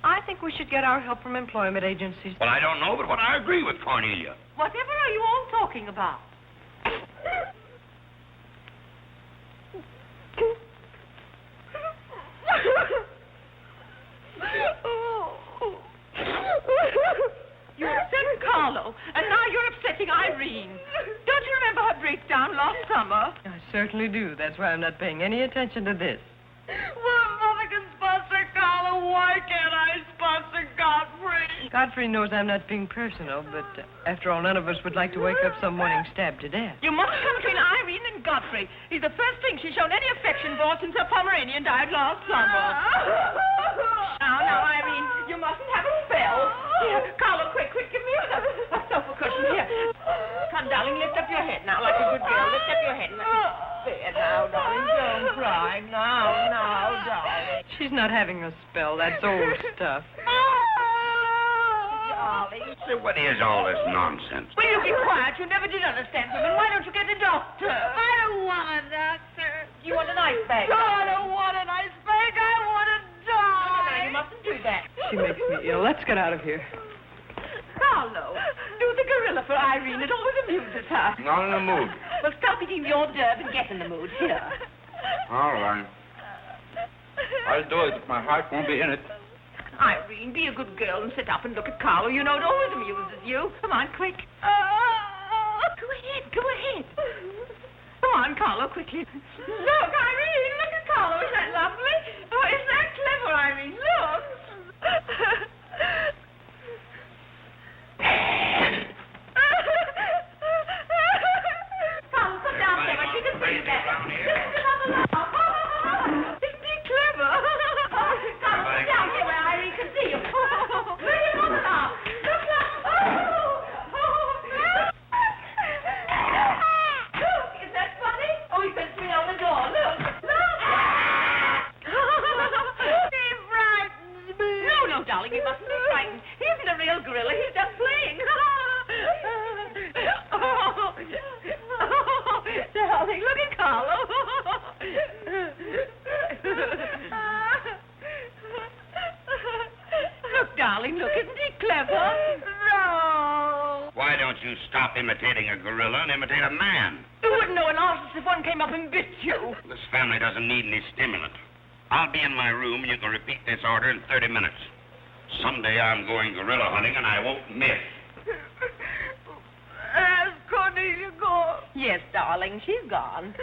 Speaker 11: I think we should get our help from employment agencies.
Speaker 5: Well, I don't know, but I agree with Cornelia.
Speaker 3: Whatever are you all talking about? You upset Carlo, and now you're upsetting Irene. Don't you remember her breakdown last summer?
Speaker 11: I certainly do. That's why I'm not paying any attention to this.
Speaker 3: Well, Mother can sponsor Carlo. Why can't I sponsor Godfrey?
Speaker 11: Godfrey knows I'm not being personal, but after all, none of us would like to wake up some morning stabbed to death.
Speaker 3: You must come between Irene and Godfrey. He's the first thing she's shown any affection for since her Pomeranian died last summer. Now, Irene, you mustn't have a spell. Here, Carlo, quick, give me a sofa cushion. Here. Come, darling, lift up your head now, like a good girl. Lift up your head. There, now, darling, don't cry. Now, darling.
Speaker 11: She's not having a spell. That's old stuff.
Speaker 3: Darling.
Speaker 5: So what is all this nonsense?
Speaker 3: Will you be quiet? You never did understand women. Why don't you get a doctor?
Speaker 4: I don't want a doctor.
Speaker 3: You want an ice bag?
Speaker 4: No, I don't want an ice bag. I want to die.
Speaker 3: No, you mustn't do that.
Speaker 11: She makes me ill. Let's get out of here.
Speaker 3: Carlo, do the gorilla for Irene. It always amuses her.
Speaker 12: Not in the mood.
Speaker 3: Well, stop eating the hors d'oeuvre and get in the mood. Here.
Speaker 12: All right. I'll do it, but my heart won't be in it.
Speaker 3: Irene, be a good girl and sit up and look at Carlo. You know it always amuses you. Come on, quick. Go ahead. Come on, Carlo, quickly. Look, Irene, look at Carlo. Isn't that lovely? Oh, isn't that clever, Irene? Look. Carlo, come down there. She can see you better. Isn't he clever? Carlo, come down here where Irene can see you. Where are you going now? Look. Look, is that funny? Oh, he puts me on the door. Look. He frightens me. No, darling, you mustn't be frightened. He isn't a real gorilla. He's just playing. Darling, look at Carlo. Look, darling, look. Isn't he clever? No.
Speaker 5: Why don't you stop imitating a gorilla and imitate a man?
Speaker 3: You wouldn't know an artist if one came up and bit you.
Speaker 5: This family doesn't need any stimulant. I'll be in my room, and you can repeat this order in 30 minutes. Someday I'm going gorilla hunting, and I won't miss.
Speaker 3: Has Cornelia gone? Yes, darling, she's gone.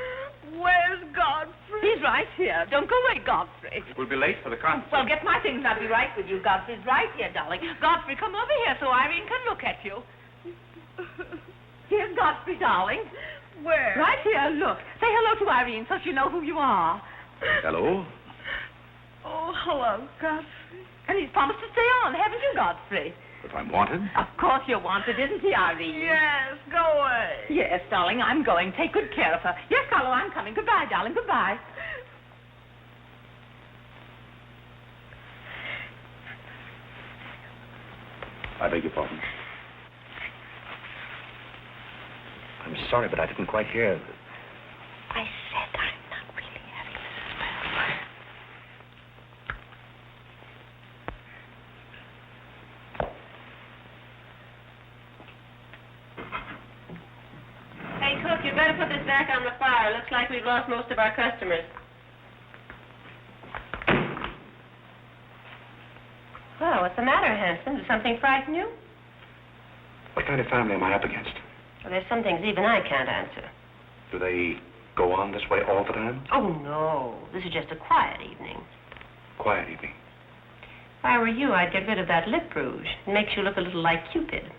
Speaker 3: Where's Godfrey? He's right here. Don't go away, Godfrey.
Speaker 12: We'll be late for the concert.
Speaker 3: Well, get my things. I'll be right with you. Godfrey's right here, darling. Godfrey, come over here so Irene can look at you. Here's Godfrey, darling. Where? Right here, look. Say hello to Irene so she'll know who you are.
Speaker 12: Hello?
Speaker 3: Oh, hello, Godfrey. And he's promised to stay on, haven't you, Godfrey?
Speaker 12: If I'm wanted?
Speaker 3: Of course you're wanted, isn't he, Irene?
Speaker 4: Yes, go away.
Speaker 3: Yes, darling, I'm going. Take good care of her. Yes, Carlo, I'm coming. Goodbye, darling. Goodbye.
Speaker 2: I beg your pardon. I'm sorry, but I didn't quite hear.
Speaker 4: I said I'm not really having a spell.
Speaker 9: Hey, cook, you better put this back on the fire. Looks like we've lost most of our customers. Well, what's the matter, Hanson? Did something frighten you?
Speaker 2: What kind of family am I up against?
Speaker 9: Well, there's some things even I can't answer.
Speaker 2: Do they go on this way all the time?
Speaker 9: Oh, no. This is just a quiet evening.
Speaker 2: Quiet evening.
Speaker 9: If I were you, I'd get rid of that lip rouge. It makes you look a little like Cupid.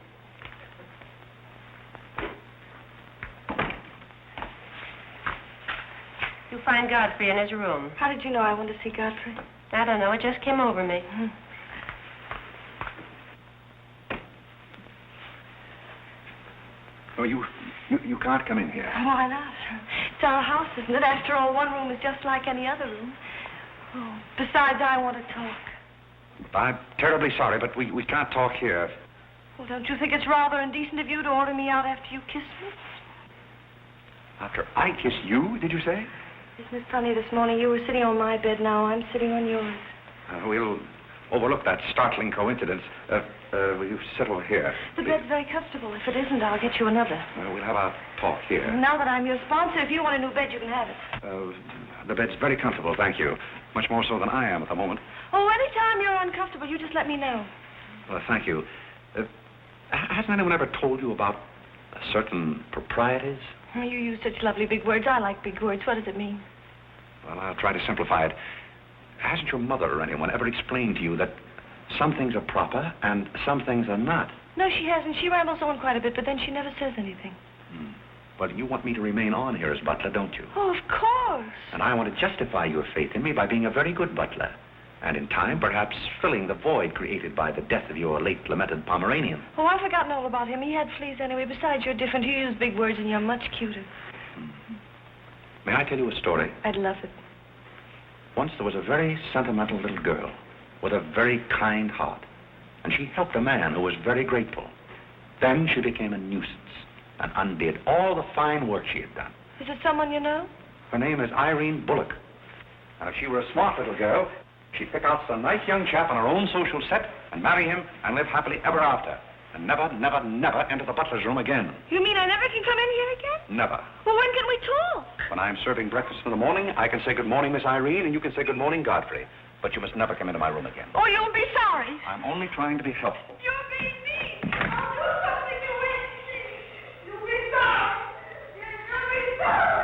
Speaker 9: You find find Godfrey in his room.
Speaker 4: How did you know I wanted to see Godfrey?
Speaker 9: I don't know. It just came over me.
Speaker 2: Oh, you can't come in here.
Speaker 4: Why not? It's our house, isn't it? After all, one room is just like any other room. Oh, besides, I want to talk.
Speaker 2: I'm terribly sorry, but we can't talk here.
Speaker 4: Well, don't you think it's rather indecent of you to order me out after you kissed me?
Speaker 2: After I kissed you, did you say?
Speaker 4: Isn't it funny, this morning you were sitting on my bed, now I'm sitting on yours.
Speaker 2: We'll overlook that startling coincidence. Will you sit over here?
Speaker 4: The bed's very comfortable. If it isn't, I'll get you another.
Speaker 2: We'll have our talk here.
Speaker 4: Now that I'm your sponsor, if you want a new bed, you can have it.
Speaker 2: The bed's very comfortable, thank you. Much more so than I am at the moment.
Speaker 4: Oh, anytime you're uncomfortable, you just let me know.
Speaker 2: Well, thank you. Hasn't anyone ever told you about certain proprieties?
Speaker 4: Oh, you use such lovely big words. I like big words. What does it mean?
Speaker 2: Well, I'll try to simplify it. Hasn't your mother or anyone ever explained to you that some things are proper and some things are not?
Speaker 4: No, she hasn't. She rambles on quite a bit, but then she never says anything.
Speaker 2: Well, you want me to remain on here as butler, don't you?
Speaker 4: Oh, of course.
Speaker 2: And I want to justify your faith in me by being a very good butler. And in time, perhaps filling the void created by the death of your late lamented Pomeranian.
Speaker 4: Oh, I've forgotten all about him. He had fleas anyway. Besides, you're different. You use big words and you're much cuter.
Speaker 2: May I tell you a story?
Speaker 4: I'd love it.
Speaker 2: Once there was a very sentimental little girl with a very kind heart. And she helped a man who was very grateful. Then she became a nuisance and undid all the fine work she had done.
Speaker 4: Is it someone you know?
Speaker 2: Her name is Irene Bullock. And if she were a smart little girl, she'd pick out some nice young chap on her own social set and marry him and live happily ever after. And never, never, never enter the butler's room again.
Speaker 4: You mean I never can come in here again?
Speaker 2: Never.
Speaker 4: Well, when can we talk?
Speaker 2: When I'm serving breakfast in the morning, I can say good morning, Miss Irene, and you can say good morning, Godfrey. But you must never come into my room again.
Speaker 4: Oh, you'll be sorry.
Speaker 2: I'm only trying to be helpful.
Speaker 4: You're being mean. I'll do something to win. You'll be sorry. You'll be sorry.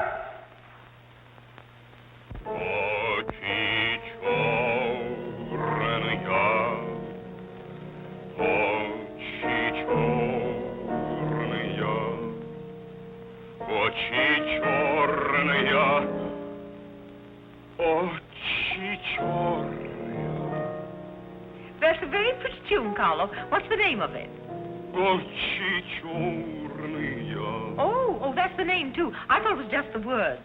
Speaker 3: That's a very pretty tune, Carole. What's the name of it? Oh, that's the name, too. I thought it was just the words.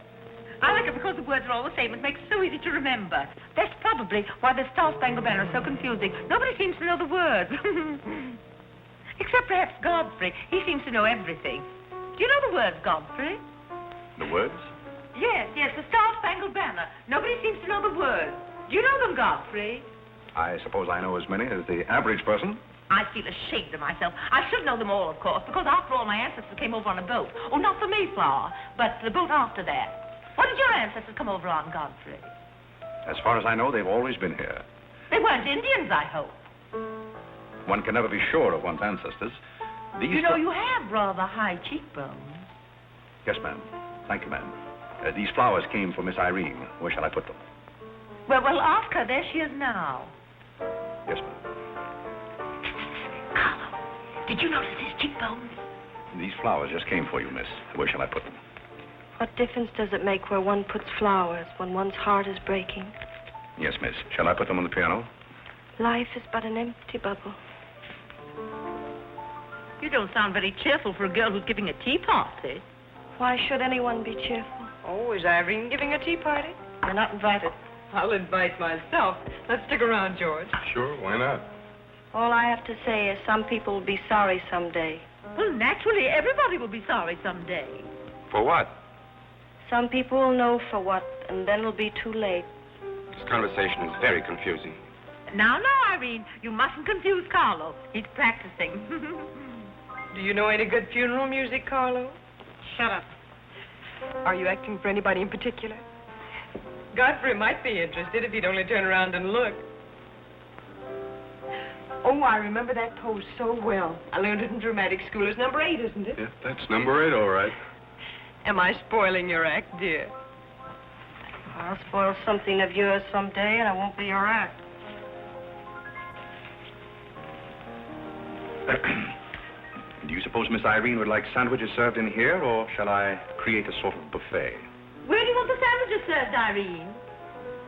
Speaker 3: I like it because the words are all the same. It makes it so easy to remember. That's probably why the Star-Spangled Banner is so confusing. Nobody seems to know the words. Except perhaps Godfrey. He seems to know everything. Do you know the words, Godfrey?
Speaker 2: The words?
Speaker 3: Yes, the Star-Spangled Banner. Nobody seems to know the words. Do you know them, Godfrey?
Speaker 2: I suppose I know as many as the average person.
Speaker 3: I feel ashamed of myself. I should know them all, of course, because after all, my ancestors came over on a boat. Oh, not the Mayflower, but the boat after that. What did your ancestors come over on, Godfrey?
Speaker 2: As far as I know, they've always been here.
Speaker 3: They weren't Indians, I hope.
Speaker 2: One can never be sure of one's ancestors. These
Speaker 3: You know, you have rather high cheekbones.
Speaker 2: Yes, ma'am. Thank you, ma'am. These flowers came for Miss Irene. Where shall I put them?
Speaker 3: Well, ask her. There she is now.
Speaker 2: Yes, ma'am.
Speaker 3: Carole, did you notice his cheekbones?
Speaker 2: These flowers just came for you, miss. Where shall I put them?
Speaker 4: What difference does it make where one puts flowers when one's heart is breaking?
Speaker 2: Yes, miss. Shall I put them on the piano?
Speaker 4: Life is but an empty bubble.
Speaker 3: You don't sound very cheerful for a girl who's giving a tea party.
Speaker 4: Why should anyone be cheerful?
Speaker 11: Oh, is Irene giving a tea party?
Speaker 4: You're not invited.
Speaker 11: I'll invite myself. Let's stick around, George.
Speaker 1: Sure, why not?
Speaker 4: All I have to say is some people will be sorry someday.
Speaker 3: Well, naturally, everybody will be sorry someday.
Speaker 1: For what?
Speaker 4: Some people will know for what, and then it'll be too late.
Speaker 1: This conversation is very confusing.
Speaker 3: Now, Irene, you mustn't confuse Carlo. He's practicing.
Speaker 11: Do you know any good funeral music, Carlo?
Speaker 3: Shut up.
Speaker 11: Are you acting for anybody in particular? Godfrey might be interested if he'd only turn around and look. Oh, I remember that pose so well. I learned it in dramatic school. It's number 8, isn't it?
Speaker 1: Yeah, that's number 8, all right.
Speaker 11: Am I spoiling your act, dear?
Speaker 4: I'll spoil something of yours someday, and it won't be your act.
Speaker 2: Do you suppose Miss Irene would like sandwiches served in here, or shall I create a sort of buffet?
Speaker 3: Where do you want the sandwiches served, Irene?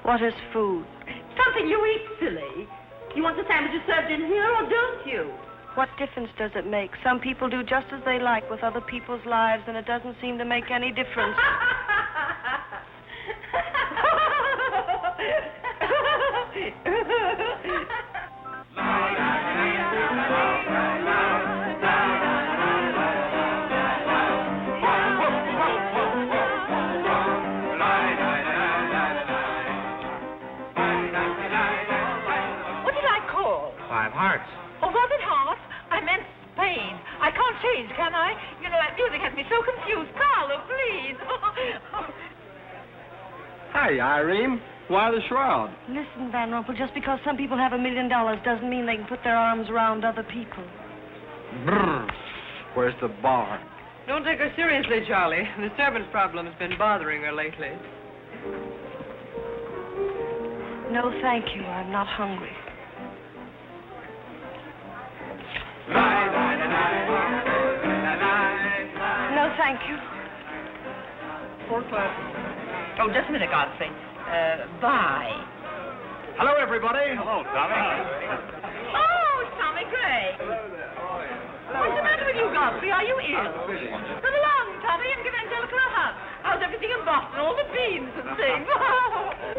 Speaker 4: What is food?
Speaker 3: Something you eat, silly. You want the sandwiches served in here, or don't you?
Speaker 4: What difference does it make? Some people do just as they like with other people's lives, and it doesn't seem to make any difference.
Speaker 3: What did I call?
Speaker 12: 5 hearts.
Speaker 3: Oh, was it heart? I meant Spain. I can't change, can I? You know, that music has me so confused. Carlo, please.
Speaker 10: Hey, Irene. Why the shroud?
Speaker 4: Listen, Van Rumpel, just because some people have $1 million doesn't mean they can put their arms around other people.
Speaker 10: Brr. Where's the bar?
Speaker 11: Don't take her seriously, Charlie. The servant problem has been bothering her lately.
Speaker 4: No, thank you. I'm not hungry. No, thank you.
Speaker 3: 4 o'clock. Oh, just a minute, Godfrey. Bye.
Speaker 10: Hello, everybody.
Speaker 12: Hello, Tommy.
Speaker 3: Oh, Tommy Gray. What's the matter with you, Godfrey? Are you ill? Come along, Tommy, and give Angelica a hug. How's everything in Boston? All the beans and things.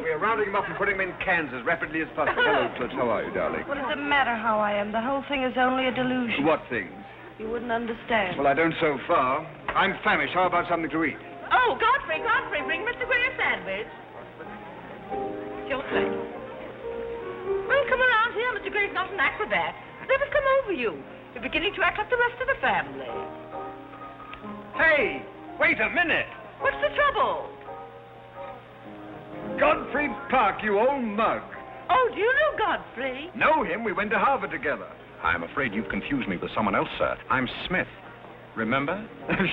Speaker 6: We're rounding them up and putting them in cans as rapidly as possible. Hello, Toots. How are you, darling?
Speaker 4: What does it matter how I am? The whole thing is only a delusion.
Speaker 6: What things?
Speaker 4: You wouldn't understand.
Speaker 6: Well, I don't so far. I'm famished. How about something to eat?
Speaker 3: Oh, Godfrey, bring Mr. Gray a sandwich. It's your place. Well, come around here. Mr. Gray's not an acrobat. Let us come over you. You're beginning to act like the rest of the family.
Speaker 6: Hey, wait a minute.
Speaker 3: What's the trouble?
Speaker 6: Godfrey Park, you old mug.
Speaker 3: Oh, do you know Godfrey?
Speaker 6: Know him? We went to Harvard together.
Speaker 2: I'm afraid you've confused me with someone else, sir. I'm Smith. Remember?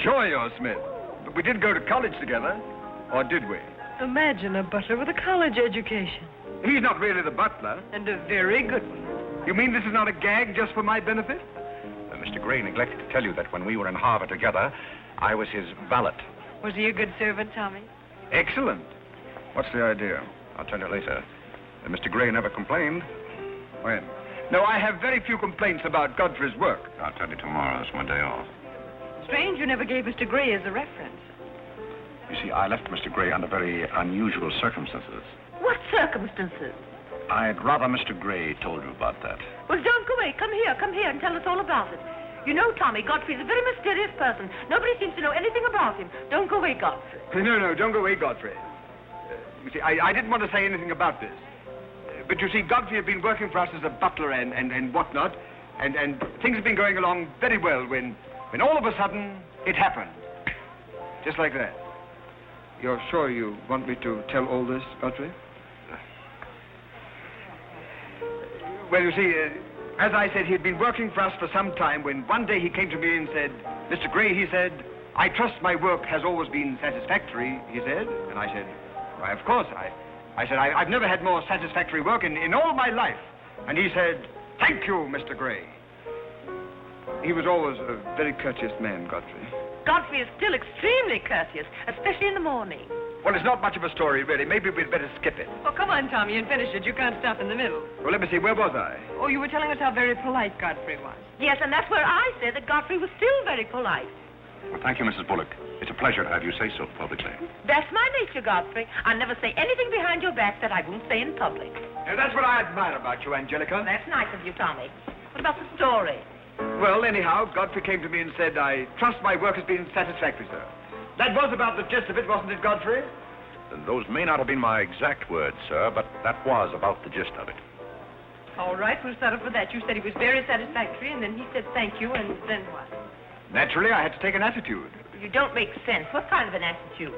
Speaker 6: Sure you're Smith. But we did go to college together. Or did we?
Speaker 11: Imagine a butler with a college education.
Speaker 6: He's not really the butler.
Speaker 11: And a very good one.
Speaker 6: You mean this is not a gag just for my benefit?
Speaker 2: Mr. Gray neglected to tell you that when we were in Harvard together, I was his valet.
Speaker 11: Was he a good servant, Tommy?
Speaker 6: Excellent. What's the idea?
Speaker 2: I'll tell you later. Mr. Gray never complained.
Speaker 6: When? No, I have very few complaints about Godfrey's work.
Speaker 2: I'll tell you tomorrow. It's my day off.
Speaker 11: Strange you never gave Mr. Gray as a reference.
Speaker 2: You see, I left Mr. Gray under very unusual circumstances.
Speaker 3: What circumstances?
Speaker 2: I'd rather Mr. Gray told you about that.
Speaker 3: Well, don't go away. Come here and tell us all about it. You know, Tommy, Godfrey's a very mysterious person. Nobody seems to know anything about him. Don't go away, Godfrey.
Speaker 6: No, don't go away, Godfrey. You see, I didn't want to say anything about this. But you see, Godfrey had been working for us as a butler and whatnot, and things have been going along very well when all of a sudden it happened. Just like that. You're sure you want me to tell all this, Godfrey? Well, you see, as I said, he'd been working for us for some time when one day he came to me and said, Mr. Gray, he said, I trust my work has always been satisfactory, he said. And I said, why, of course. I said, I've never had more satisfactory work in all my life. And he said, thank you, Mr. Gray. He was always a very courteous man, Godfrey.
Speaker 3: Godfrey is still extremely courteous, especially in the morning.
Speaker 6: Well, it's not much of a story, really. Maybe we'd better skip it.
Speaker 11: Oh, come on, Tommy, and finish it. You can't stop in the middle.
Speaker 6: Well, let me see. Where was I?
Speaker 11: Oh, you were telling us how very polite Godfrey was.
Speaker 3: Yes, and that's where I said that Godfrey was still very polite.
Speaker 2: Well, thank you, Mrs. Bullock. It's a pleasure to have you say so publicly.
Speaker 3: That's my nature, Godfrey. I never say anything behind your back that I won't say in public.
Speaker 6: Now, that's what I admire about you, Angelica.
Speaker 3: That's nice of you, Tommy. What about the story?
Speaker 6: Well, anyhow, Godfrey came to me and said, I trust my work has been satisfactory, sir. That was about the gist of it, wasn't it, Godfrey?
Speaker 2: Those may not have been my exact words, sir, but that was about the gist of it.
Speaker 11: All right, we'll settle for that. You said he was very satisfactory, and then he said thank you, and then what?
Speaker 6: Naturally, I had to take an attitude.
Speaker 3: You don't make sense. What kind of an attitude?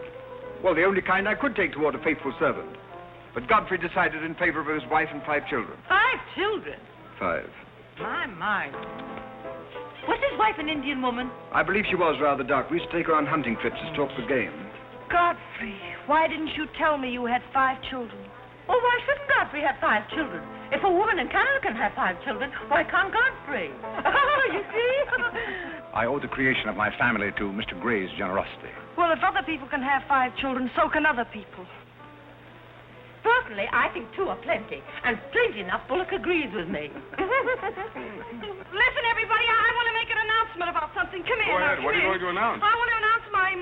Speaker 6: Well, the only kind I could take toward a faithful servant. But Godfrey decided in favor of his wife and 5 children.
Speaker 3: 5 children?
Speaker 6: 5.
Speaker 3: My. Was his wife an Indian woman?
Speaker 6: I believe she was rather dark. We used to take her on hunting trips to stalk the game.
Speaker 4: Godfrey, why didn't you tell me you had 5 children?
Speaker 3: Well, why shouldn't Godfrey have 5 children? If a woman in Canada can have 5 children, why can't Godfrey? You see?
Speaker 2: I owe the creation of my family to Mr. Gray's generosity.
Speaker 4: Well, if other people can have 5 children, so can other people.
Speaker 3: Personally, I think 2 are plenty. And strangely enough, Bullock agrees with me.
Speaker 4: Listen, everybody, I want to make an announcement about something. Come here.
Speaker 1: Go ahead.
Speaker 4: Now,
Speaker 1: What are you going to announce?
Speaker 4: I want to announce my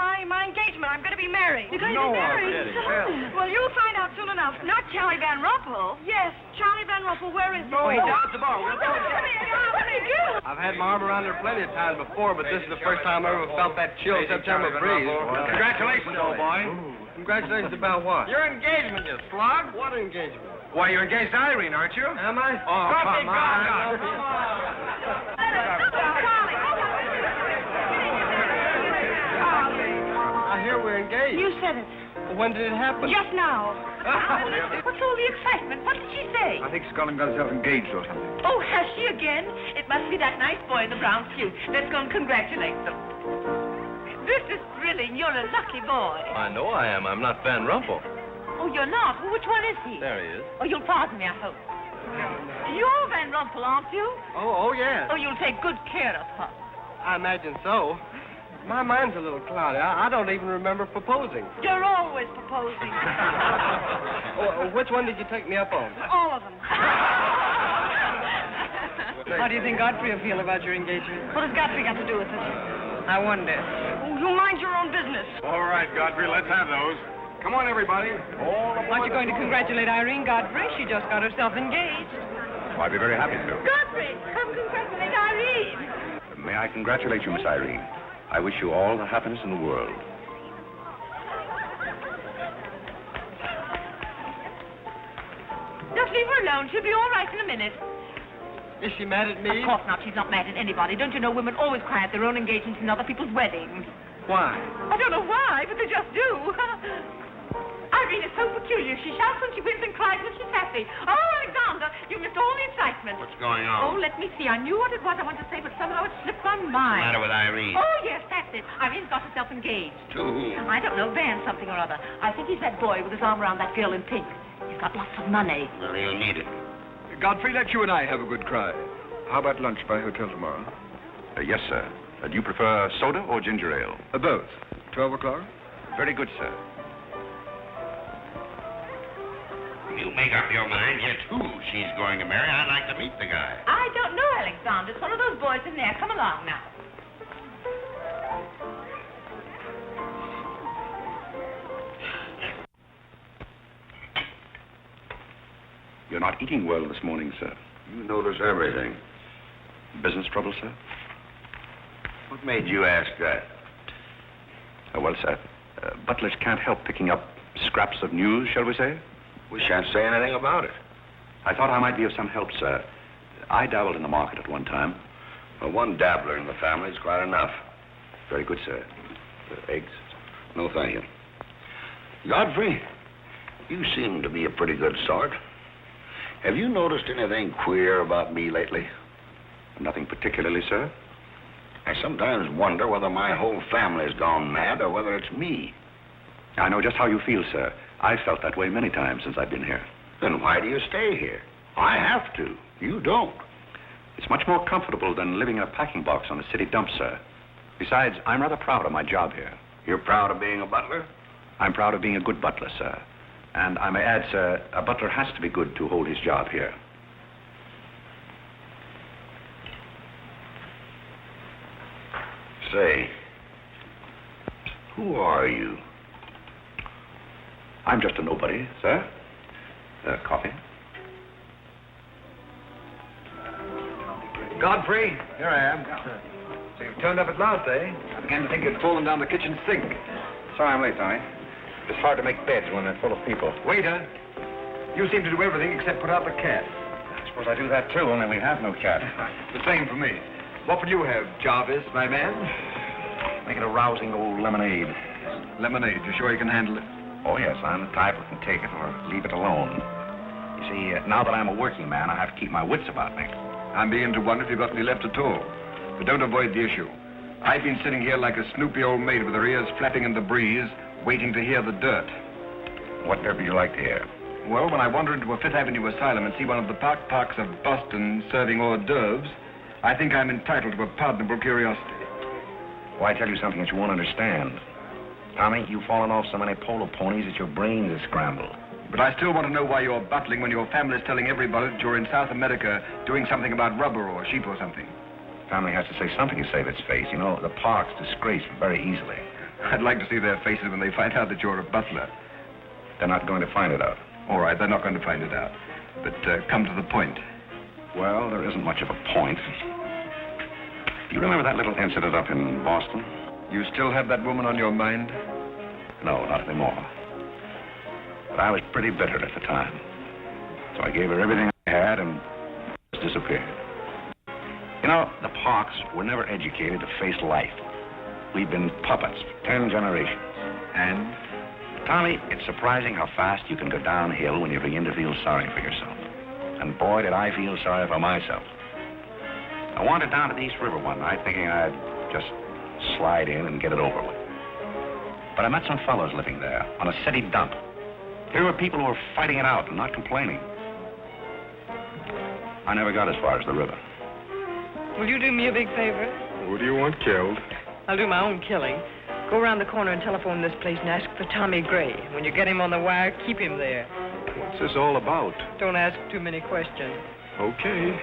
Speaker 4: engagement. I'm going to be married. You're going to be married? Well, you'll find out soon enough. Not Charlie Van Rumpel. Yes, Charlie Van Rumpel. Where is he?
Speaker 10: No, he's down at the bar.
Speaker 4: Come here.
Speaker 10: I've had my arm around her plenty of times before, but this is the first time I ever felt that chill September breeze.
Speaker 6: Congratulations, old boy.
Speaker 10: Congratulations about what?
Speaker 6: Your engagement, you slug.
Speaker 10: What engagement?
Speaker 6: Why, you're engaged to Irene, aren't you?
Speaker 10: Am I?
Speaker 6: Oh, come on.
Speaker 10: I hear we're engaged.
Speaker 4: You said it.
Speaker 10: When did it happen?
Speaker 4: Just now.
Speaker 3: What's all the excitement? What did she say?
Speaker 6: I think Scotland got herself engaged or something.
Speaker 3: Oh, has she again? It must be that nice boy in the brown suit. Let's go and congratulate them. This is thrilling. You're a lucky boy.
Speaker 7: I know I am. I'm not Van Rumpel.
Speaker 3: Oh, you're not? Which one is he?
Speaker 7: There he is.
Speaker 3: Oh, you'll pardon me, I hope. You're Van Rumpel, aren't you?
Speaker 10: Oh, yes.
Speaker 3: Oh, you'll take good care of her.
Speaker 10: I imagine so. My mind's a little cloudy. I don't even remember proposing.
Speaker 4: You're always proposing.
Speaker 10: Which one did you take me up on?
Speaker 4: All of them.
Speaker 11: How do you think Godfrey will feel about your engagement?
Speaker 4: What has Godfrey got to do with it?
Speaker 11: I wonder.
Speaker 4: Oh, you mind your own business.
Speaker 1: All right, Godfrey, let's have those. Come on, everybody.
Speaker 11: Aren't you going to congratulate Irene, Godfrey? She just got herself engaged.
Speaker 2: Oh, I'd be very happy to.
Speaker 3: Godfrey, come congratulate Irene.
Speaker 2: May I congratulate you, Miss Irene. I wish you all the happiness in the world.
Speaker 3: Just leave her alone. She'll be all right in a minute.
Speaker 10: Is she mad at me?
Speaker 3: Of course not. She's not mad at anybody. Don't you know women always cry at their own engagements and other people's weddings?
Speaker 10: Why?
Speaker 3: I don't know why, but they just do. Irene is so peculiar. She shouts when she wins and cries when she's happy. Oh, Alexander, you missed all the excitement.
Speaker 5: What's going
Speaker 3: Oh,
Speaker 5: on?
Speaker 3: let me see. I knew what it was I wanted to say, but somehow it slipped my
Speaker 5: What's
Speaker 3: mind.
Speaker 5: the matter with Irene?
Speaker 3: Oh, yes, that's it. Irene's got herself engaged.
Speaker 5: To whom?
Speaker 3: I don't know, Van something or other. I think he's that boy with his arm around that girl in pink. He's got lots of money.
Speaker 5: Well, he'll need it.
Speaker 6: Godfrey, let you and I have a good cry. How about lunch by hotel tomorrow?
Speaker 2: Yes, sir. Do you prefer soda or ginger ale?
Speaker 6: Both. 12 o'clock?
Speaker 2: Very good, sir.
Speaker 5: You make up your mind yet who she's going to marry. I'd like to meet the guy.
Speaker 3: I don't know, Alexander. It's one of those boys in there. Come along now.
Speaker 2: You're not eating well this morning, sir.
Speaker 5: You notice everything.
Speaker 2: Business trouble, sir?
Speaker 5: What made you ask that?
Speaker 2: Well, sir, butlers can't help picking up scraps of news, shall we say?
Speaker 5: We shan't say anything about it.
Speaker 2: I thought I might be of some help, sir. I dabbled in the market at one time.
Speaker 5: Well, one dabbler in the family is quite enough.
Speaker 2: Very good, sir. Eggs?
Speaker 5: No, thank you. Godfrey, you seem to be a pretty good sort. Have you noticed anything queer about me lately?
Speaker 2: Nothing particularly, sir.
Speaker 5: I sometimes wonder whether my whole family's gone mad or whether it's me.
Speaker 2: I know just how you feel, sir. I've felt that way many times since I've been here.
Speaker 5: Then why do you stay here? I have to. You don't.
Speaker 2: It's much more comfortable than living in a packing box on a city dump, sir. Besides, I'm rather proud of my job here.
Speaker 5: You're proud of being a butler?
Speaker 2: I'm proud of being a good butler, sir. And I may add, sir, a butler has to be good to hold his job here.
Speaker 5: Say, who are you?
Speaker 2: I'm just a nobody, sir. Coffee?
Speaker 6: Godfrey, here I am. So you've turned up at last, eh? I began to think you'd fallen down the kitchen sink.
Speaker 2: Sorry I'm late, Tommy. It's hard to make beds when they're full of people.
Speaker 6: Waiter, you seem to do everything except put out the cat.
Speaker 2: I suppose I do that too, only we have no cat.
Speaker 6: The same for me. What will you have, Jarvis, my man?
Speaker 2: Make it a rousing old lemonade.
Speaker 6: Lemonade, you sure you can handle it?
Speaker 2: Oh, yes, I'm the type who can take it or leave it alone. You see, now that I'm a working man, I have to keep my wits about me.
Speaker 6: I'm beginning to wonder if you've got any left at all. But don't avoid the issue. I've been sitting here like a snoopy old maid with her ears flapping in the breeze, waiting to hear the dirt.
Speaker 2: What dirt would you like to hear?
Speaker 6: Well, when I wander into a Fifth Avenue asylum and see one of the parks of Boston serving hors d'oeuvres, I think I'm entitled to a pardonable curiosity.
Speaker 2: Oh, I tell you something that you won't understand. Tommy, you've fallen off so many polo ponies that your brains are scrambled.
Speaker 6: But I still want to know why you're butling when your family's telling everybody that you're in South America doing something about rubber or sheep or something.
Speaker 2: Family has to say something to save its face. You know, the park's disgraced very easily.
Speaker 6: I'd like to see their faces when they find out that you're a butler.
Speaker 2: They're not going to find it out.
Speaker 6: All right, they're not going to find it out. But come to the point.
Speaker 2: Well, there isn't much of a point. Do you remember that little incident up in Boston?
Speaker 6: You still have that woman on your mind?
Speaker 2: No, not anymore. But I was pretty bitter at the time. So I gave her everything I had and just disappeared. You know, the Parks were never educated to face life. We've been puppets for 10 generations.
Speaker 6: And?
Speaker 2: Tommy, it's surprising how fast you can go downhill when you begin to feel sorry for yourself. And boy, did I feel sorry for myself. I wandered down to the East River one night thinking I'd just slide in and get it over with. But I met some fellows living there on a city dump. Here were people who were fighting it out and not complaining. I never got as far as the river.
Speaker 11: Will you do me a big favor?
Speaker 1: Who do you want killed?
Speaker 11: I'll do my own killing. Go around the corner and telephone this place and ask for Tommy Gray. When you get him on the wire, keep him there.
Speaker 1: What's this all about?
Speaker 11: Don't ask too many questions.
Speaker 1: Okay.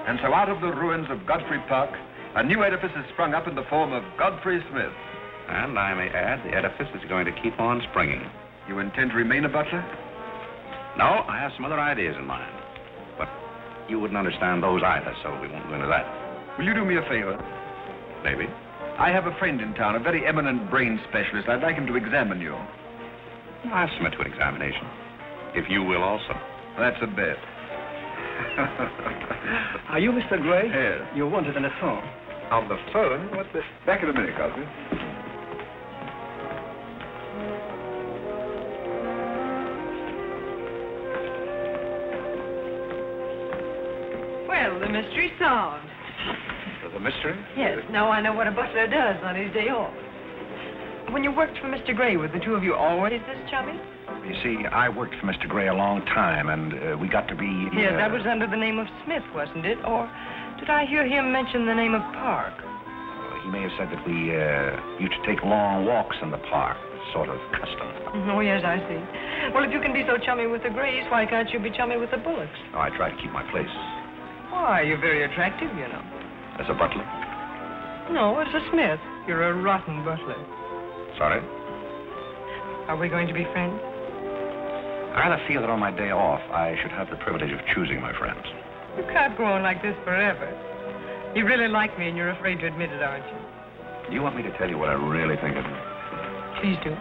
Speaker 6: And so out of the ruins of Godfrey Park, a new edifice has sprung up in the form of Godfrey Smith.
Speaker 2: And I may add, the edifice is going to keep on springing.
Speaker 6: You intend to remain a butler?
Speaker 2: No, I have some other ideas in mind. But you wouldn't understand those either, so we won't go into that.
Speaker 6: Will you do me a favor?
Speaker 2: Maybe.
Speaker 6: I have a friend in town, a very eminent brain specialist. I'd like him to examine you.
Speaker 2: I'll submit to an examination. If you will also.
Speaker 6: That's a bet.
Speaker 14: Are you Mr. Gray?
Speaker 6: Yes.
Speaker 14: You're wanted on the phone.
Speaker 6: On the phone? What's this? Back in a minute, Godfrey.
Speaker 11: Well, the mystery's solved.
Speaker 2: The mystery?
Speaker 11: Yes, now I know what a butler does on his day off. When you worked for Mr. Gray, were the two of you always this chummy?
Speaker 2: You see, I worked for Mr. Gray a long time, and we got to be...
Speaker 11: Yes, that was under the name of Smith, wasn't it? Or did I hear him mention the name of Park?
Speaker 2: He may have said that we used to take long walks in the park, sort of custom.
Speaker 11: Oh, yes, I see. Well, if you can be so chummy with the Grays, why can't you be chummy with the Bullocks?
Speaker 2: Oh, I try to keep my place.
Speaker 11: Why, you're very attractive, you know.
Speaker 2: As a butler?
Speaker 11: No, as a Smith. You're a rotten butler.
Speaker 2: Sorry?
Speaker 11: Are we going to be friends?
Speaker 2: I rather feel that on my day off, I should have the privilege of choosing my friends.
Speaker 11: You can't go on like this forever. You really like me, and you're afraid to admit it, aren't you?
Speaker 2: Do you want me to tell you what I really think of you?
Speaker 11: Please do.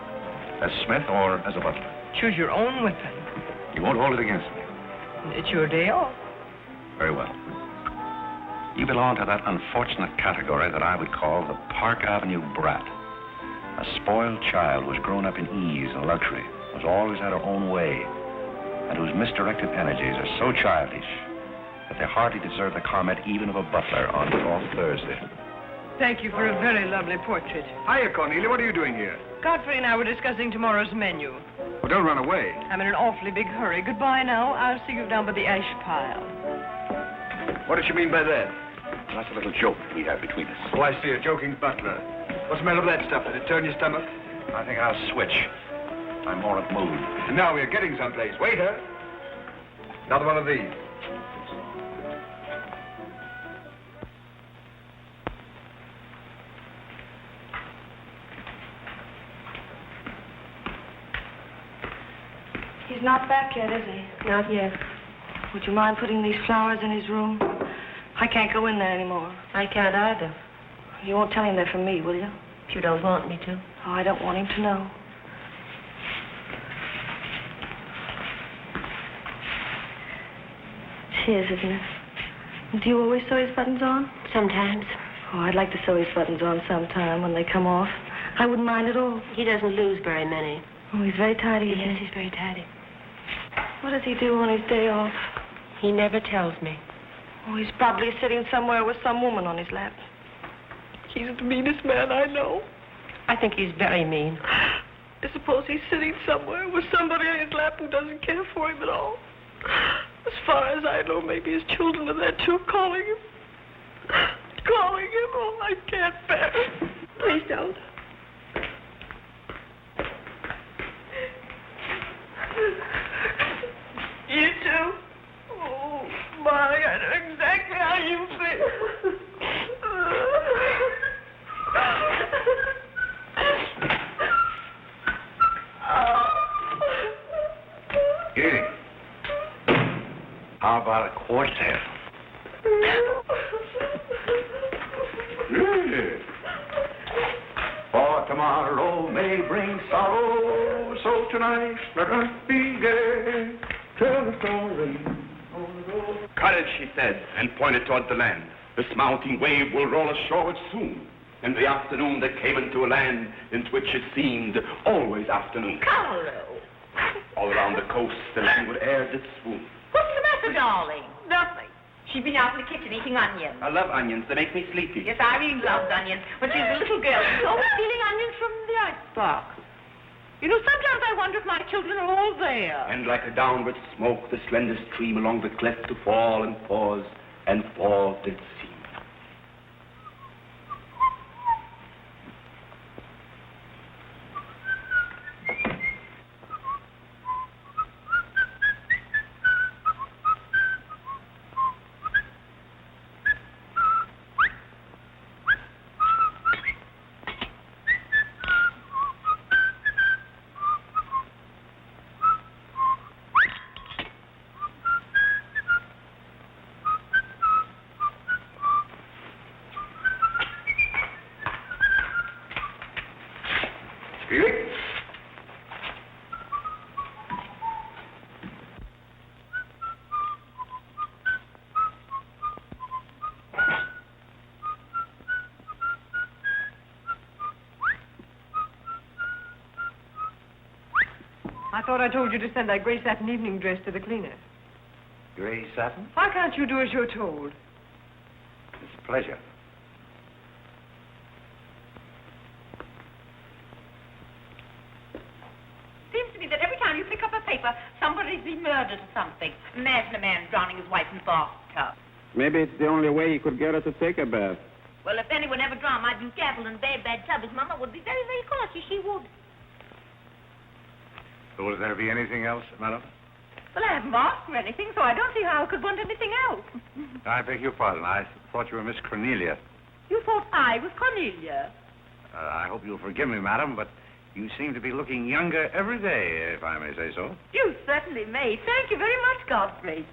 Speaker 2: As Smith or as a butler?
Speaker 11: Choose your own weapon.
Speaker 2: You won't hold it against me.
Speaker 11: It's your day off.
Speaker 2: Very well. You belong to that unfortunate category that I would call the Park Avenue brat. A spoiled child who has grown up in ease and luxury, who's always had her own way, and whose misdirected energies are so childish that they hardly deserve the comment even of a butler on off Thursday.
Speaker 11: Thank you for a very lovely portrait.
Speaker 6: Hiya, Cornelia. What are you doing here?
Speaker 11: Godfrey and I were discussing tomorrow's menu.
Speaker 6: Well, don't run away.
Speaker 11: I'm in an awfully big hurry. Goodbye now. I'll see you down by the ash pile.
Speaker 6: What did you mean by that?
Speaker 2: That's a little joke we have between us.
Speaker 6: Oh, I see. A joking butler. What's the matter with that stuff? Did it turn your stomach?
Speaker 2: I think I'll switch. I'm more at mood.
Speaker 6: And now we're getting someplace. Waiter. Another one of these.
Speaker 4: He's not back yet, is he?
Speaker 9: Not yet.
Speaker 4: Would you mind putting these flowers in his room? I can't go in there anymore.
Speaker 9: I can't either.
Speaker 4: You won't tell him they're from me, will you?
Speaker 9: If you don't want me to.
Speaker 4: Oh, I don't want him to know. It's his, isn't it? Do you always sew his buttons on?
Speaker 9: Sometimes.
Speaker 4: Oh, I'd like to sew his buttons on sometime when they come off. I wouldn't mind at all.
Speaker 9: He doesn't lose very many.
Speaker 4: Oh, he's very tidy.
Speaker 9: Yes, he's very tidy.
Speaker 4: What does he do on his day off?
Speaker 9: He never tells me.
Speaker 4: Oh, he's probably sitting somewhere with some woman on his lap. He's the meanest man I know.
Speaker 9: I think he's very mean.
Speaker 4: I suppose he's sitting somewhere with somebody on his lap who doesn't care for him at all. As far as I know, maybe his children are there too, calling him. Calling him. Oh.
Speaker 3: Oh, I can't bear it. Please don't. You too? Oh, Molly, I know exactly how you feel.
Speaker 2: Here. How about a quartet? For tomorrow may bring sorrow, so tonight let us be gay. Tell the story.
Speaker 15: Courage, she said, and pointed toward the land. This mounting wave will roll us shoreward soon. In the afternoon they came into a land into which it seemed always afternoon.
Speaker 3: Carole.
Speaker 15: All around the coast the languid air did swoon.
Speaker 3: What's the matter, darling? Nothing. She's been out in the kitchen eating onions.
Speaker 15: I love onions. They make me sleepy.
Speaker 3: Yes, Irene loves onions. When she was a little girl, she was always stealing onions from the icebox. You know, sometimes I wonder if my children are all there.
Speaker 15: And like a downward smoke, the slender stream along the cleft to fall and pause, and fall did seem.
Speaker 11: I thought I told you to send that gray satin evening dress to the cleaner.
Speaker 2: Gray satin?
Speaker 11: Why can't you do as you're told?
Speaker 2: It's a pleasure.
Speaker 3: Seems to me that every time you pick up a paper, somebody's been murdered or something. Imagine a man drowning his wife in the bathtub.
Speaker 12: Maybe it's the only way he could get her to take a bath.
Speaker 3: Well, if anyone ever drowned my beauty apple in a very bad tub, his mama would be very, very cautious. She would.
Speaker 2: Will there be anything else, madam?
Speaker 3: Well, I haven't asked for anything, so I don't see how I could want anything else.
Speaker 2: I beg your pardon. I thought you were Miss Cornelia.
Speaker 3: You thought I was Cornelia.
Speaker 2: I hope you'll forgive me, madam, but you seem to be looking younger every day, if I may say so.
Speaker 3: You certainly may. Thank you very much, Godfrey.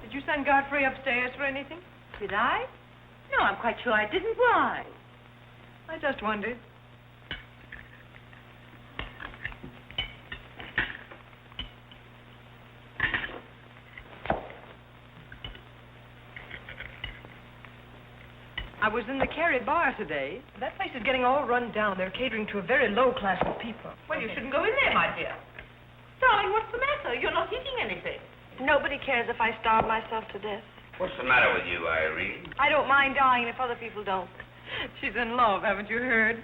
Speaker 11: Did you send Godfrey upstairs for anything?
Speaker 3: Did I? No, I'm quite sure I didn't. Why?
Speaker 11: I just wondered. I was in the Carrie bar today. That place is getting all run down. They're catering to a very low class of people.
Speaker 3: Well, you shouldn't go in there, my dear. Darling, what's the matter? You're not eating anything.
Speaker 4: Nobody cares if I starve myself to death.
Speaker 5: What's the matter with you, Irene?
Speaker 4: I don't mind dying if other people don't.
Speaker 11: She's in love, haven't you heard?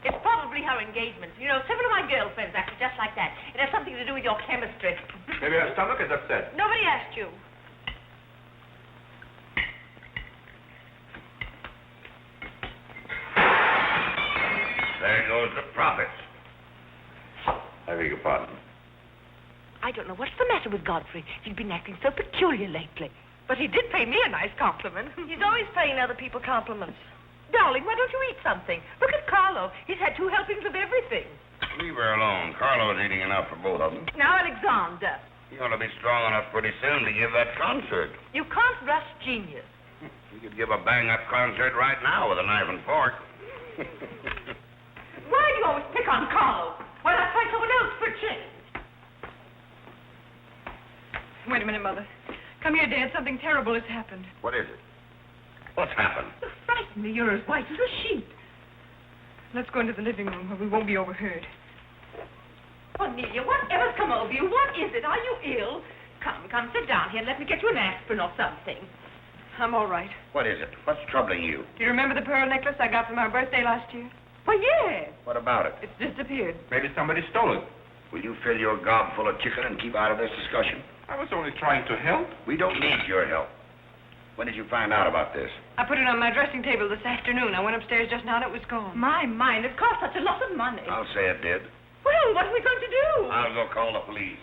Speaker 3: It's probably her engagement. You know, several of my girlfriends acted just like that. It has something to do with your chemistry.
Speaker 15: Maybe her stomach is upset.
Speaker 4: Nobody asked you.
Speaker 5: There goes the profits.
Speaker 2: I beg your pardon.
Speaker 3: I don't know what's the matter with Godfrey. He's been acting so peculiar lately. But he did pay me a nice compliment.
Speaker 4: He's always paying other people compliments.
Speaker 3: Darling, why don't you eat something? Look at Carlo. He's had 2 helpings of everything.
Speaker 5: Leave her alone. Carlo's eating enough for both of them.
Speaker 3: Now, Alexander,
Speaker 5: You ought to be strong enough pretty soon to give that concert.
Speaker 3: You can't rush genius.
Speaker 5: You could give a bang-up concert right now with a knife and fork.
Speaker 3: Why do you always pick on Carole? Why not try someone else for a change?
Speaker 11: Wait a minute, Mother. Come here, Dad. Something terrible has happened.
Speaker 5: What is it? What's happened?
Speaker 3: You frighten me. You're as white as a sheet.
Speaker 11: Let's go into the living room where we won't be overheard.
Speaker 3: Cornelia, whatever's come over you? What is it? Are you ill? Come, sit down here and let me get you an aspirin or something.
Speaker 11: I'm all right.
Speaker 5: What is it? What's troubling you?
Speaker 11: Do you remember the pearl necklace I got from our birthday last year?
Speaker 3: Why, yes.
Speaker 5: What about it?
Speaker 11: It's disappeared.
Speaker 2: Maybe somebody stole it.
Speaker 5: Will you fill your gob full of chicken and keep out of this discussion?
Speaker 2: I was only trying to help.
Speaker 5: We don't need your help. When did you find out about this?
Speaker 11: I put it on my dressing table this afternoon. I went upstairs just now and it was gone.
Speaker 3: My mind, it cost such a lot of money.
Speaker 5: I'll say it did.
Speaker 3: Well, what are we going to do?
Speaker 5: I'll go call the police.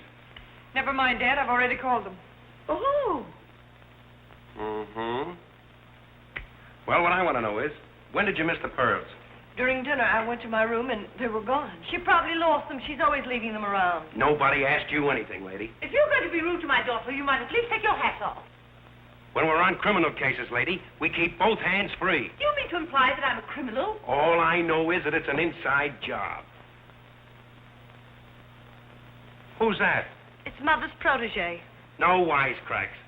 Speaker 11: Never mind, Dad. I've already called them.
Speaker 3: Oh.
Speaker 1: Mm-hmm. Well, what I want to know is, when did you miss the pearls?
Speaker 4: During dinner, I went to my room and they were gone.
Speaker 3: She probably lost them. She's always leaving them around.
Speaker 1: Nobody asked you anything, lady.
Speaker 3: If you're going to be rude to my daughter, you might at least take your hat off.
Speaker 1: When we're on criminal cases, lady, we keep both hands free.
Speaker 3: Do you mean to imply that I'm a criminal?
Speaker 1: All I know is that it's an inside job. Who's that?
Speaker 4: It's Mother's protege.
Speaker 1: No wisecracks.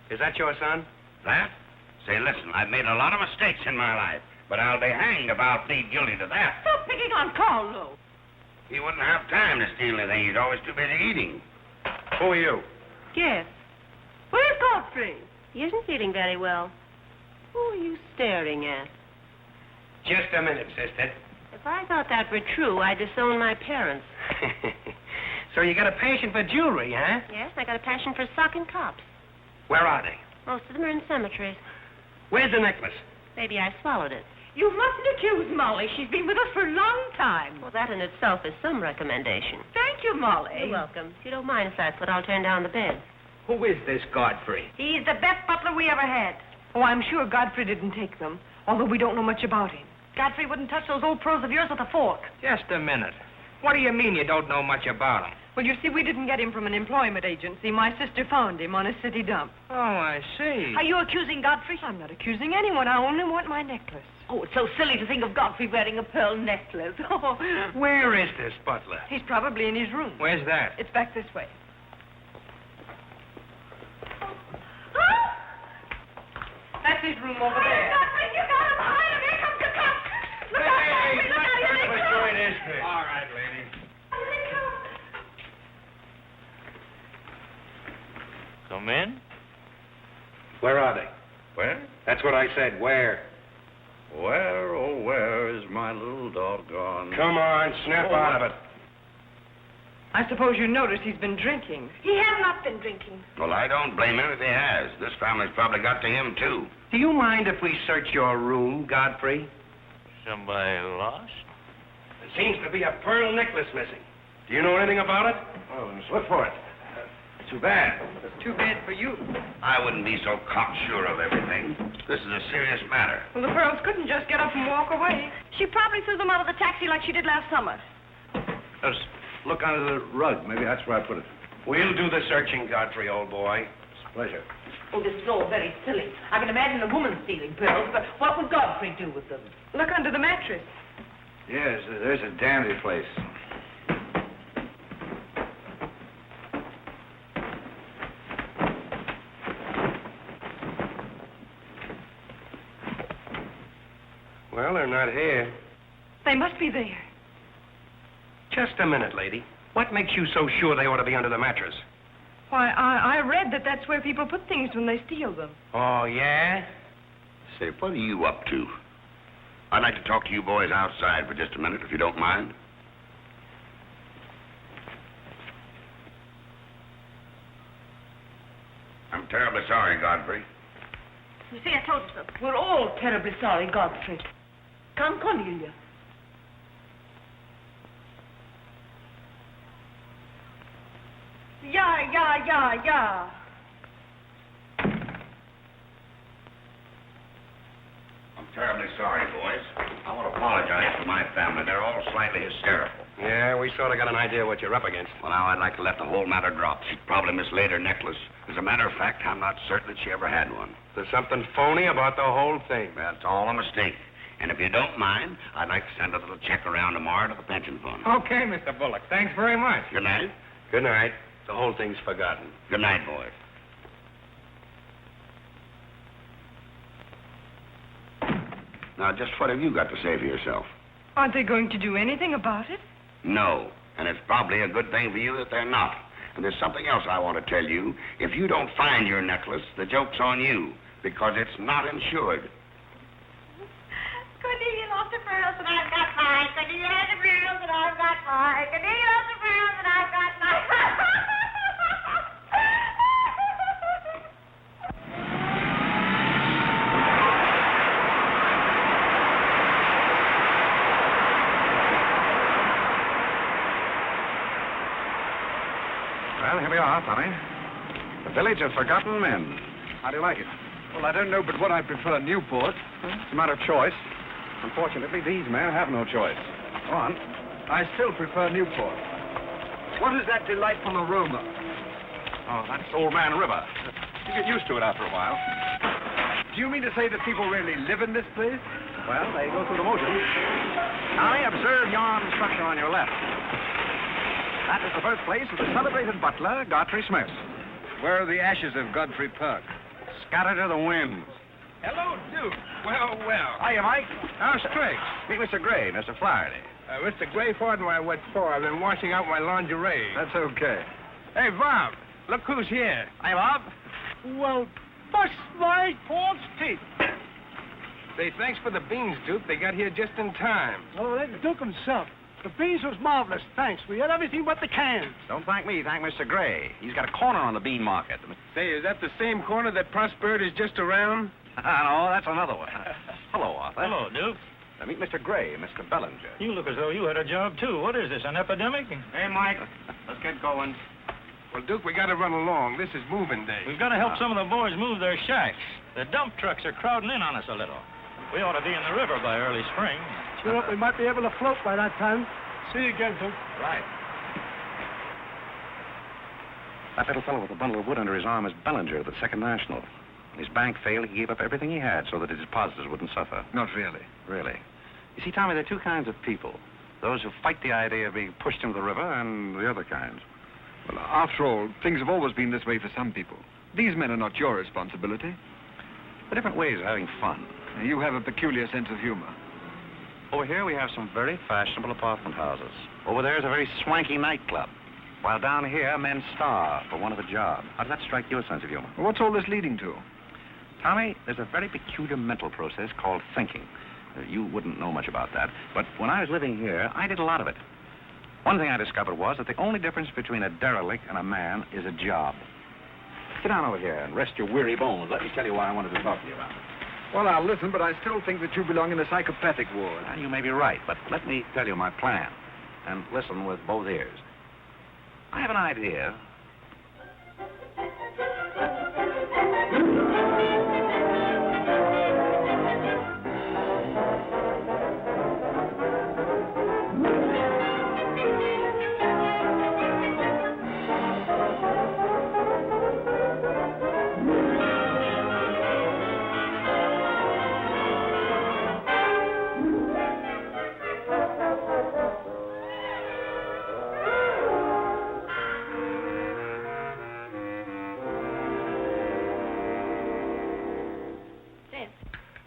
Speaker 1: Is that your son?
Speaker 5: That? Say, listen, I've made a lot of mistakes in my life, but I'll be hanged if I'll plead guilty to that.
Speaker 3: Stop picking on Carole.
Speaker 5: He wouldn't have time to steal anything. He's always too busy eating.
Speaker 1: Who are you?
Speaker 9: Yes.
Speaker 3: Where's Godfrey?
Speaker 9: He isn't feeling very well. Who are you staring at?
Speaker 1: Just a minute, sister.
Speaker 9: If I thought that were true, I'd disown my parents.
Speaker 1: So you got a passion for jewelry, huh?
Speaker 9: Yes, I got a passion for socking cops.
Speaker 1: Where are they?
Speaker 9: Most of them are in cemeteries.
Speaker 1: Where's the necklace?
Speaker 9: Maybe I swallowed it.
Speaker 3: You mustn't accuse Molly. She's been with us for a long time.
Speaker 9: Well, that in itself is some recommendation.
Speaker 3: Thank you, Molly.
Speaker 9: You're welcome. If you don't mind if that's what I'll turn down the bed.
Speaker 10: Who is this Godfrey?
Speaker 4: He's the best butler we ever had.
Speaker 11: Oh, I'm sure Godfrey didn't take them, although we don't know much about him.
Speaker 4: Godfrey wouldn't touch those old pearls of yours with a fork.
Speaker 10: Just a minute. What do you mean you don't know much about him?
Speaker 11: Well, you see, we didn't get him from an employment agency. My sister found him on a city dump.
Speaker 10: Oh, I see.
Speaker 4: Are you accusing Godfrey?
Speaker 11: I'm not accusing anyone. I only want my necklace.
Speaker 3: Oh, it's so silly to think of Godfrey wearing a pearl necklace. Oh.
Speaker 1: Where is this butler?
Speaker 11: He's probably in his room.
Speaker 10: Where's that?
Speaker 11: It's back this way. That's his room over there.
Speaker 3: Godfrey, you got him behind him. Here comes the cop. Look out, Godfrey. Look out, here they come.
Speaker 1: All right, lady.
Speaker 7: Come in.
Speaker 1: Where are they?
Speaker 2: Where?
Speaker 1: That's what I said. Where?
Speaker 2: Where, oh, where is my little doggone?
Speaker 1: Come on, snap out of it.
Speaker 11: I suppose you noticed he's been drinking.
Speaker 4: He has not been drinking.
Speaker 5: Well, I don't blame him if he has. This family's probably got to him, too.
Speaker 1: Do you mind if we search your room, Godfrey?
Speaker 7: Somebody lost?
Speaker 1: There seems to be a pearl necklace missing. Do you know anything about it?
Speaker 2: Oh, let's look for it. Too bad.
Speaker 11: It's too bad for you.
Speaker 5: I wouldn't be so cocksure of everything. This is a serious matter.
Speaker 11: Well, the pearls couldn't just get up and walk away.
Speaker 4: She probably threw them out of the taxi like she did last summer.
Speaker 2: Let's look under the rug. Maybe that's where I put it.
Speaker 1: We'll do the searching, Godfrey, old boy.
Speaker 2: It's a pleasure.
Speaker 3: Oh, this is all very silly. I can imagine a woman stealing pearls, but what would Godfrey do with them?
Speaker 11: Look under the mattress.
Speaker 2: Yes, there's a dandy place.
Speaker 1: Well, they're not here.
Speaker 11: They must be there.
Speaker 1: Just a minute, lady. What makes you so sure they ought to be under the mattress?
Speaker 11: Why, I read that that's where people put things when they steal them.
Speaker 1: Oh, yeah?
Speaker 5: Say, what are you up to? I'd like to talk to you boys outside for just a minute, if you don't mind. I'm terribly sorry, Godfrey.
Speaker 3: You see, I told you so. We're all terribly sorry, Godfrey. Come, Cornelia.
Speaker 4: Yeah.
Speaker 5: I'm terribly sorry, boys. I want to apologize to my family. They're all slightly hysterical.
Speaker 1: Yeah, we sort of got an idea what you're up against.
Speaker 5: Well, now I'd like to let the whole matter drop. She probably mislaid her necklace. As a matter of fact, I'm not certain that she ever had one.
Speaker 1: There's something phony about the whole thing.
Speaker 5: That's all a mistake. And if you don't mind, I'd like to send a little check around tomorrow to the pension fund.
Speaker 12: Okay, Mr. Bullock. Thanks very much.
Speaker 5: Good night.
Speaker 1: Good night. The whole thing's forgotten.
Speaker 5: Good night, boys. Now, just what have you got to say for yourself?
Speaker 11: Aren't they going to do anything about it?
Speaker 5: No. And it's probably a good thing for you that they're not. And there's something else I want to tell you. If you don't find your necklace, the joke's on you, because it's not insured.
Speaker 16: Cornelia lost her pearls and I've got mine. Cornelia has her pearls and I've got mine. Cornelia lost her pearls and I've got mine.
Speaker 2: Well, here we are, Tommy. The village of forgotten men. How do you like it?
Speaker 6: Well, I don't know but what I prefer Newport.
Speaker 2: It's a matter of choice. Unfortunately, these men have no choice. Go on.
Speaker 6: I still prefer Newport. What is that delightful aroma?
Speaker 2: Oh, that's Old Man River. You get used to it after a while.
Speaker 6: Do you mean to say that people really live in this place?
Speaker 2: Well, they go through the motions. Tommy, observe yon structure on your left. That is the birthplace of the celebrated butler, Godfrey Smith.
Speaker 6: Where are the ashes of Godfrey Park?
Speaker 2: Scattered to the winds.
Speaker 1: Hello, Duke. Well, well.
Speaker 2: Hiya, Mike.
Speaker 1: How's tricks?
Speaker 2: Meet Mr. Gray, Mr. Flaherty.
Speaker 1: Mr. Gray, pardon my wet floor. I've been washing out my lingerie.
Speaker 6: That's okay.
Speaker 1: Hey, Bob, look who's here.
Speaker 2: Hiya, Bob.
Speaker 13: Well, bust my false teeth.
Speaker 1: Say, thanks for the beans, Duke. They got here just in time.
Speaker 13: Oh, that's Duke himself. The beans was marvelous, thanks. We had everything but the cans.
Speaker 2: Don't thank me. Thank Mr. Gray. He's got a corner on the bean market.
Speaker 1: Say, is that the same corner that Prosperity is just around?
Speaker 2: No, that's another one. Hello, Arthur.
Speaker 7: Hello, Duke.
Speaker 2: Meet Mr. Gray, Mr. Bellinger.
Speaker 7: You look as though you had a job, too. What is this, an epidemic?
Speaker 10: Hey, Mike, let's get going.
Speaker 1: Well, Duke, we got to run along. This is moving day.
Speaker 7: We've got to help some of the boys move their shacks. The dump trucks are crowding in on us a little. We ought to be in the river by early spring.
Speaker 13: Sure up, we might be able to float by that time. See you again, Duke.
Speaker 2: Right. That little fellow with the bundle of wood under his arm is Bellinger of the Second National. When his bank failed, he gave up everything he had so that his depositors wouldn't suffer.
Speaker 6: Not really.
Speaker 2: Really. You see, Tommy, there are two kinds of people. Those who fight the idea of being pushed into the river and the other kinds.
Speaker 6: Well, after all, things have always been this way for some people. These men are not your responsibility.
Speaker 2: The different ways of having fun.
Speaker 6: You have a peculiar sense of humor.
Speaker 2: Over here we have some very fashionable apartment houses. Over there is a very swanky nightclub. While down here, men starve for want of a job. How does that strike your sense of humor?
Speaker 6: Well, what's all this leading to?
Speaker 2: Tommy, there's a very peculiar mental process called thinking. You wouldn't know much about that, but when I was living here, I did a lot of it. One thing I discovered was that the only difference between a derelict and a man is a job. Sit down over here and rest your weary bones. Let me tell you why I wanted to talk to you about it.
Speaker 6: Well, I'll listen, but I still think that you belong in the psychopathic ward.
Speaker 2: You may be right, but let me tell you my plan. And listen with both ears. I have an idea.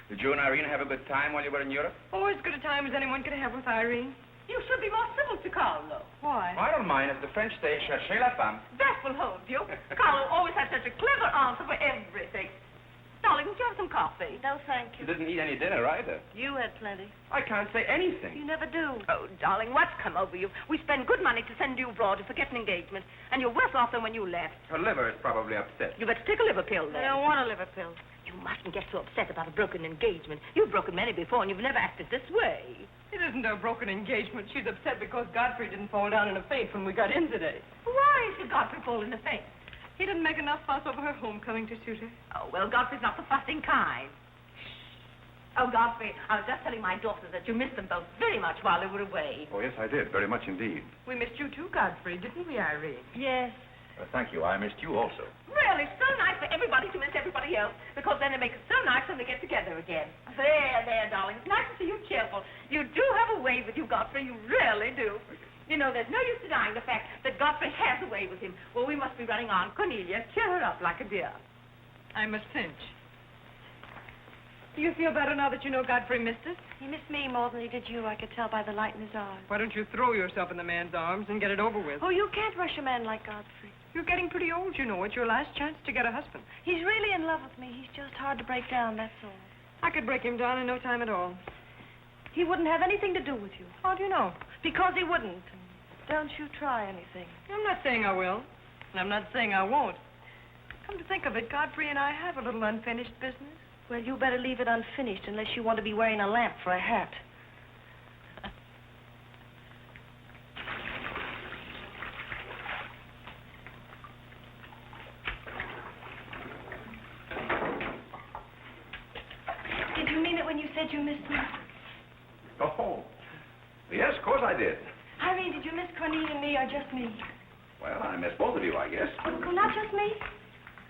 Speaker 12: Did you and Irene have a good time while you were in Europe?
Speaker 11: Oh, as good a time as anyone could have with Irene.
Speaker 3: You should be more civil to Carlo.
Speaker 11: Why?
Speaker 12: I don't mind. As the French say, cherchez la femme.
Speaker 3: That will hold you. Carlo always had such a clever answer for everything. Darling, would you have some coffee?
Speaker 16: No, thank
Speaker 12: You
Speaker 16: you.
Speaker 12: didn't eat any dinner either.
Speaker 16: You had plenty.
Speaker 12: I can't say anything.
Speaker 16: You never do.
Speaker 3: Oh, darling, what's come over you? We spend good money to send you abroad to forget an engagement, and you're worse off than when you left.
Speaker 12: Her liver is probably upset.
Speaker 3: You better take a liver pill then.
Speaker 16: I don't want a liver pill.
Speaker 3: You mustn't get so upset about a broken engagement. You've broken many before, and you've never acted this way.
Speaker 11: It isn't a broken engagement. She's upset because Godfrey didn't fall down in a faint when we got in today.
Speaker 3: Why should Godfrey fall in a faint?
Speaker 11: He didn't make enough fuss over her homecoming to suit her.
Speaker 3: Oh, well, Godfrey's not the fussing kind. Oh, Godfrey, I was just telling my daughter that you missed them both very much while they were away.
Speaker 2: Oh, yes, I did. Very much indeed.
Speaker 11: We missed you too, Godfrey, didn't we, Irene?
Speaker 4: Yes.
Speaker 2: Thank you. I missed you also.
Speaker 3: Really, so nice for everybody to miss everybody else, because then it makes it so nice when they get together again. There, darling. It's nice to see you cheerful. You do have a way with you, Godfrey. You really do. You know, there's no use denying the fact that Godfrey has a way with him. Well, we must be running on. Cornelia, cheer her up like a dear.
Speaker 11: I must pinch. Do you feel better now that you know Godfrey missed us?
Speaker 4: He missed me more than he did you. I could tell by the light in his eyes.
Speaker 11: Why don't you throw yourself in the man's arms and get it over with?
Speaker 4: Oh, you can't rush a man like Godfrey.
Speaker 11: You're getting pretty old, you know. It's your last chance to get a husband.
Speaker 4: He's really in love with me. He's just hard to break down, that's all.
Speaker 11: I could break him down in no time at all.
Speaker 4: He wouldn't have anything to do with you.
Speaker 11: How do you know?
Speaker 4: Because he wouldn't. Don't you try anything.
Speaker 11: I'm not saying I will, and I'm not saying I won't. Come to think of it, Godfrey and I have a little unfinished business.
Speaker 4: Well, you better leave it unfinished unless you want to be wearing a lamp for a hat. Did you mean it when you said you missed me?
Speaker 2: Oh, yes, of course I did.
Speaker 4: Irene, did you miss Cornelia and me or just me?
Speaker 2: Well, I missed both of you, I guess.
Speaker 4: Oh, not just me?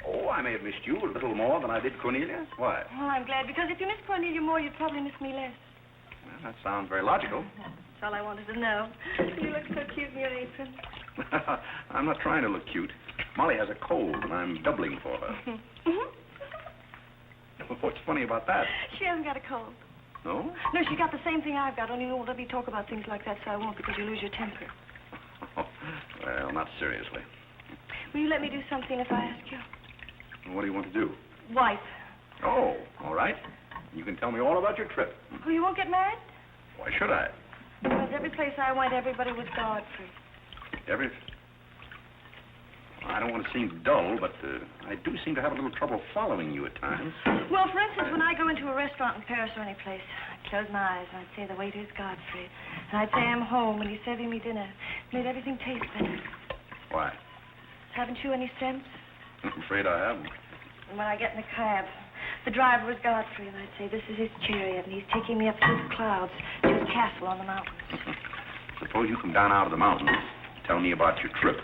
Speaker 2: Oh, I may have missed you a little more than I did Cornelia. Why?
Speaker 4: Well, I'm glad, because if you miss Cornelia more, you'd probably miss me less.
Speaker 2: Well, that sounds very logical.
Speaker 4: That's all I wanted to know. You look so cute in your apron.
Speaker 2: I'm not trying to look cute. Molly has a cold, and I'm doubling for her. What's funny about that?
Speaker 4: She hasn't got a cold.
Speaker 2: No?
Speaker 4: No, she got the same thing I've got, only you won't let me talk about things like that, so I won't, because you lose your temper.
Speaker 2: Well, not seriously.
Speaker 4: Will you let me do something if I ask you?
Speaker 2: What do you want to do?
Speaker 4: Wife.
Speaker 2: Oh, all right. You can tell me all about your trip.
Speaker 4: Oh, you won't get married?
Speaker 2: Why should I?
Speaker 4: Because every place I went, everybody was Godfrey.
Speaker 2: I don't want to seem dull, but I do seem to have a little trouble following you at times.
Speaker 4: Well, for instance, when I go into a restaurant in Paris or any place, I'd close my eyes and I'd say the waiter's Godfrey. And I'd say I'm home and he's serving me dinner. Made everything taste better.
Speaker 2: Why?
Speaker 4: Haven't you any sense?
Speaker 2: I'm afraid I haven't.
Speaker 4: And when I get in the cab, the driver was Godfrey, and I'd say, this is his chariot, and he's taking me up through the clouds to his castle on the mountains.
Speaker 2: Suppose you come down out of the mountains. Tell me about your trip.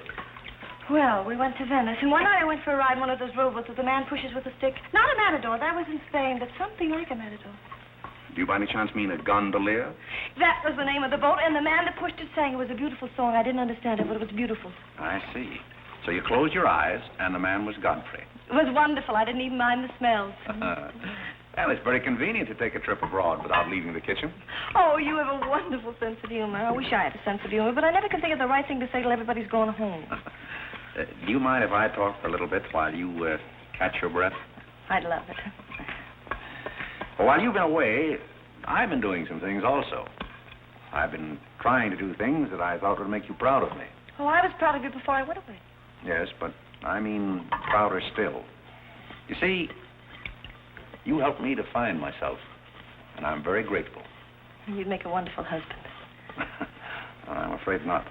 Speaker 4: Well, we went to Venice, and one night I went for a ride in one of those rowboats that the man pushes with a stick. Not a matador, that was in Spain, but something like a matador.
Speaker 2: Do you by any chance mean a gondolier?
Speaker 4: That was the name of the boat, and the man that pushed it sang. It was a beautiful song. I didn't understand it, but it was beautiful.
Speaker 2: I see. So you closed your eyes, and the man was Godfrey.
Speaker 4: It was wonderful. I didn't even mind the smells.
Speaker 2: Well, it's very convenient to take a trip abroad without leaving the kitchen.
Speaker 4: Oh, you have a wonderful sense of humor. I wish I had a sense of humor, but I never can think of the right thing to say till everybody's going home.
Speaker 2: Do you mind if I talk for a little bit while you catch your breath?
Speaker 4: I'd love it.
Speaker 2: Well, while you've been away, I've been doing some things also. I've been trying to do things that I thought would make you proud of me.
Speaker 4: Oh, I was proud of you before I went away.
Speaker 2: Yes, but I mean prouder still. You see, you helped me to find myself, and I'm very grateful.
Speaker 4: You'd make a wonderful husband.
Speaker 2: I'm afraid not.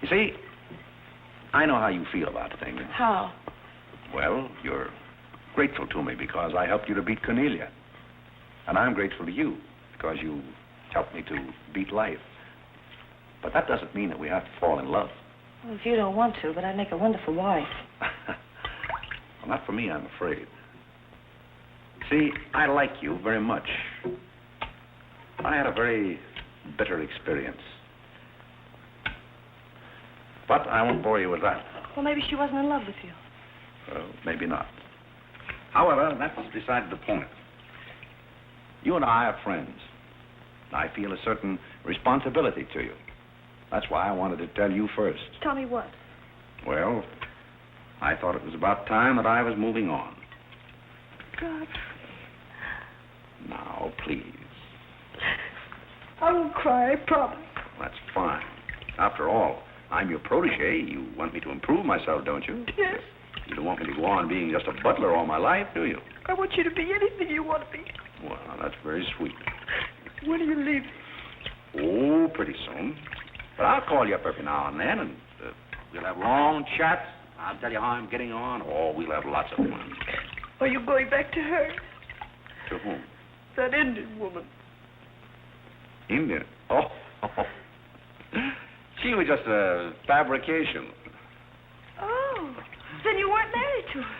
Speaker 2: You see, I know how you feel about things.
Speaker 4: How?
Speaker 2: Well, you're grateful to me because I helped you to beat Cornelia. And I'm grateful to you because you helped me to beat life. But that doesn't mean that we have to fall in love.
Speaker 4: Well, if you don't want to, but I'd make a wonderful wife.
Speaker 2: Well, not for me, I'm afraid. See, I like you very much. I had a very bitter experience. But I won't bore you with that.
Speaker 4: Well, maybe she wasn't in love with you.
Speaker 2: Well, maybe not. However, that's beside the point. You and I are friends. I feel a certain responsibility to you. That's why I wanted to tell you first.
Speaker 4: Tell me what?
Speaker 2: Well, I thought it was about time that I was moving on.
Speaker 4: God.
Speaker 2: Now, please.
Speaker 4: I won't cry, I promise.
Speaker 2: That's fine. After all, I'm your protege. You want me to improve myself, don't you?
Speaker 4: Yes.
Speaker 2: You don't want me to go on being just a butler all my life, do you?
Speaker 4: I want you to be anything you want to be.
Speaker 2: Well, that's very sweet.
Speaker 4: When are you leaving?
Speaker 2: Oh, pretty soon. But I'll call you up every now and then, and we'll have long chats. I'll tell you how I'm getting on. Oh, we'll have lots of fun.
Speaker 4: Are you going back to her?
Speaker 2: To whom?
Speaker 11: That Indian woman.
Speaker 2: Indian? Oh. She was just a fabrication.
Speaker 4: Oh, then you weren't married to her.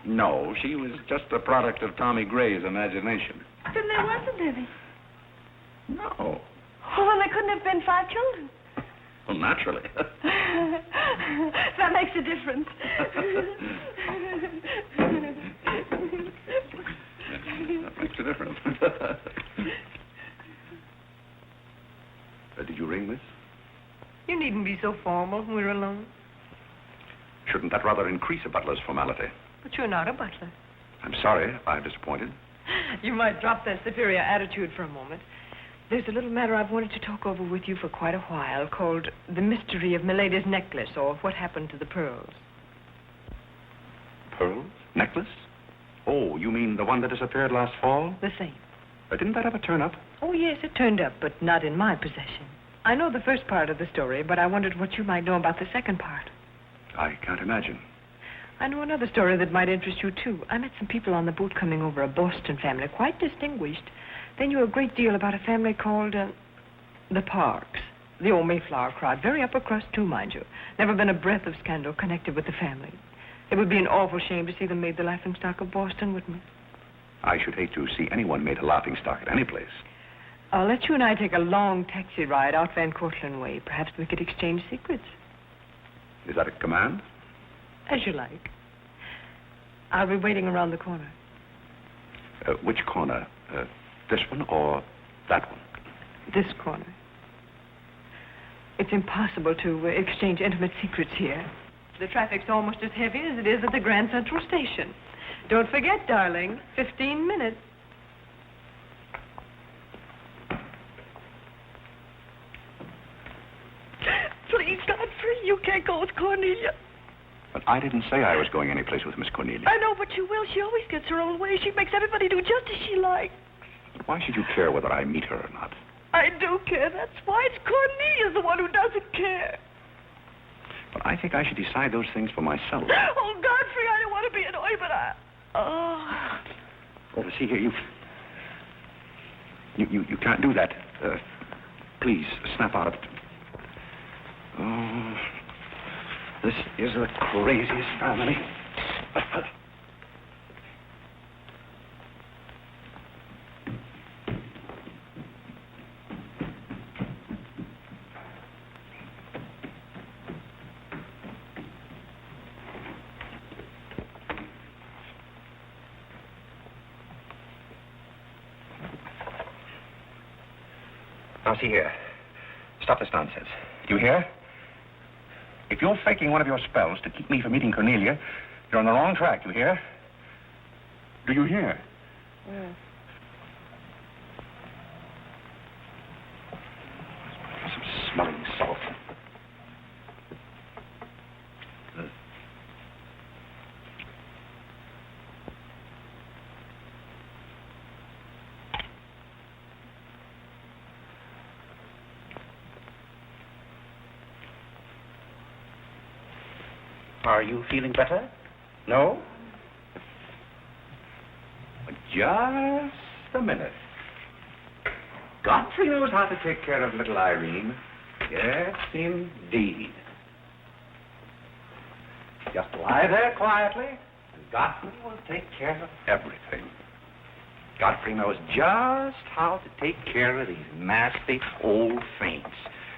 Speaker 2: No, she was just a product of Tommy Gray's imagination.
Speaker 4: Then there wasn't any.
Speaker 2: No.
Speaker 4: Oh, well, there couldn't have been 5 children.
Speaker 2: Well, naturally.
Speaker 4: That makes a difference.
Speaker 2: That makes a difference. Did you ring, miss?
Speaker 11: You needn't be so formal when we're alone.
Speaker 2: Shouldn't that rather increase a butler's formality?
Speaker 11: But you're not a butler.
Speaker 2: I'm sorry if I'm disappointed.
Speaker 11: You might drop that superior attitude for a moment. There's a little matter I've wanted to talk over with you for quite a while, called The Mystery of Milady's Necklace, or What Happened to the Pearls.
Speaker 2: Pearls? Necklace? Oh, you mean the one that disappeared last fall?
Speaker 11: The same.
Speaker 2: Didn't that ever turn up?
Speaker 11: Oh, yes, it turned up, but not in my possession. I know the first part of the story, but I wondered what you might know about the second part.
Speaker 2: I can't imagine.
Speaker 11: I know another story that might interest you, too. I met some people on the boat coming over, a Boston family, quite distinguished. They knew a great deal about a family called, the Parks. The old Mayflower crowd. Very upper crust, too, mind you. Never been a breath of scandal connected with the family. It would be an awful shame to see them made the laughingstock of Boston, wouldn't it?
Speaker 2: I should hate to see anyone made a laughingstock at any place.
Speaker 11: I'll let you and I take a long taxi ride out Van Cortlandt Way. Perhaps we could exchange secrets.
Speaker 2: Is that a command?
Speaker 11: As you like. I'll be waiting around the corner.
Speaker 2: Which corner? This one or that one?
Speaker 11: This corner. It's impossible to exchange intimate secrets here. The traffic's almost as heavy as it is at the Grand Central Station. Don't forget, darling, 15 minutes. Please, Godfrey, you can't go with Cornelia.
Speaker 2: But I didn't say I was going anyplace with Miss Cornelia.
Speaker 11: I know, but you will. She always gets her own way. She makes everybody do just as she likes.
Speaker 2: But why should you care whether I meet her or not?
Speaker 11: I do care. That's why it's Cornelia's the one who doesn't care.
Speaker 2: But I think I should decide those things for myself.
Speaker 11: Oh, Godfrey, I don't want to be annoyed, but I...
Speaker 2: Oh, see here, you can't do that. Please, snap out of it. Oh, this is the craziest family. Now, see here. Stop this nonsense. Do you hear? If you're faking one of your spells to keep me from meeting Cornelia, you're on the wrong track, you hear? Do you hear?
Speaker 11: Yeah.
Speaker 2: Some smelling salt. Are you feeling better? No? Just a minute. Godfrey knows how to take care of little Irene. Yes, indeed. Just lie there quietly, and Godfrey will take care of everything. Godfrey knows just how to take care of these nasty old faints.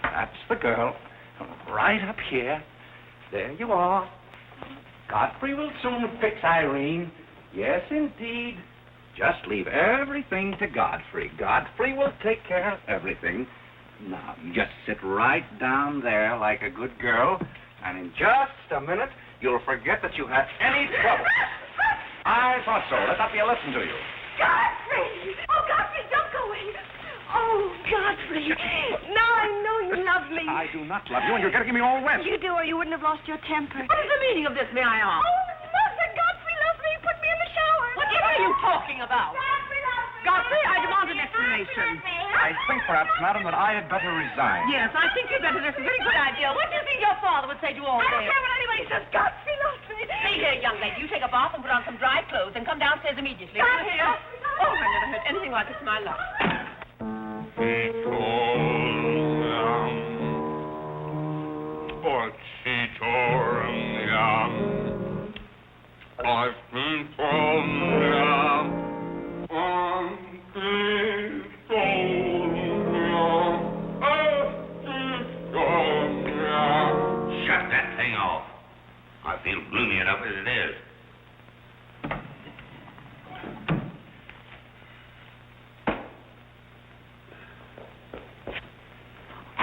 Speaker 2: That's the girl. Right up here. There you are. Godfrey will soon fix Irene. Yes, indeed. Just leave everything to Godfrey. Godfrey will take care of everything. Now, you just sit right down there like a good girl, and in just a minute, you'll forget that you had any trouble. I thought so. Let that be a lesson to you.
Speaker 4: Godfrey! Oh, Godfrey, don't go away. Oh, Godfrey. Now I know you love me.
Speaker 2: I do not love you, and you're getting me all wet.
Speaker 4: You do, or you wouldn't have lost your temper.
Speaker 3: What is the meaning of this, may I ask?
Speaker 4: Oh, Mother, Godfrey loves me. Put me in the shower.
Speaker 3: Whatever are you talking about?
Speaker 4: Godfrey loves me.
Speaker 3: Godfrey, I demand an explanation.
Speaker 2: I think, perhaps, madam, that I had better resign.
Speaker 3: Yes, I think you'd better. That's a very good idea. What do you think your father would say to all
Speaker 4: I don't
Speaker 3: this?
Speaker 4: care what anybody says. Godfrey loves me.
Speaker 3: See here, young lady, you take a bath and put on some dry clothes and come downstairs immediately.
Speaker 4: Godfrey
Speaker 3: You hear?
Speaker 4: loves me.
Speaker 3: Oh, I never heard anything like this in my life.
Speaker 17: I've been
Speaker 5: Shut that thing off. I feel gloomy enough as it is.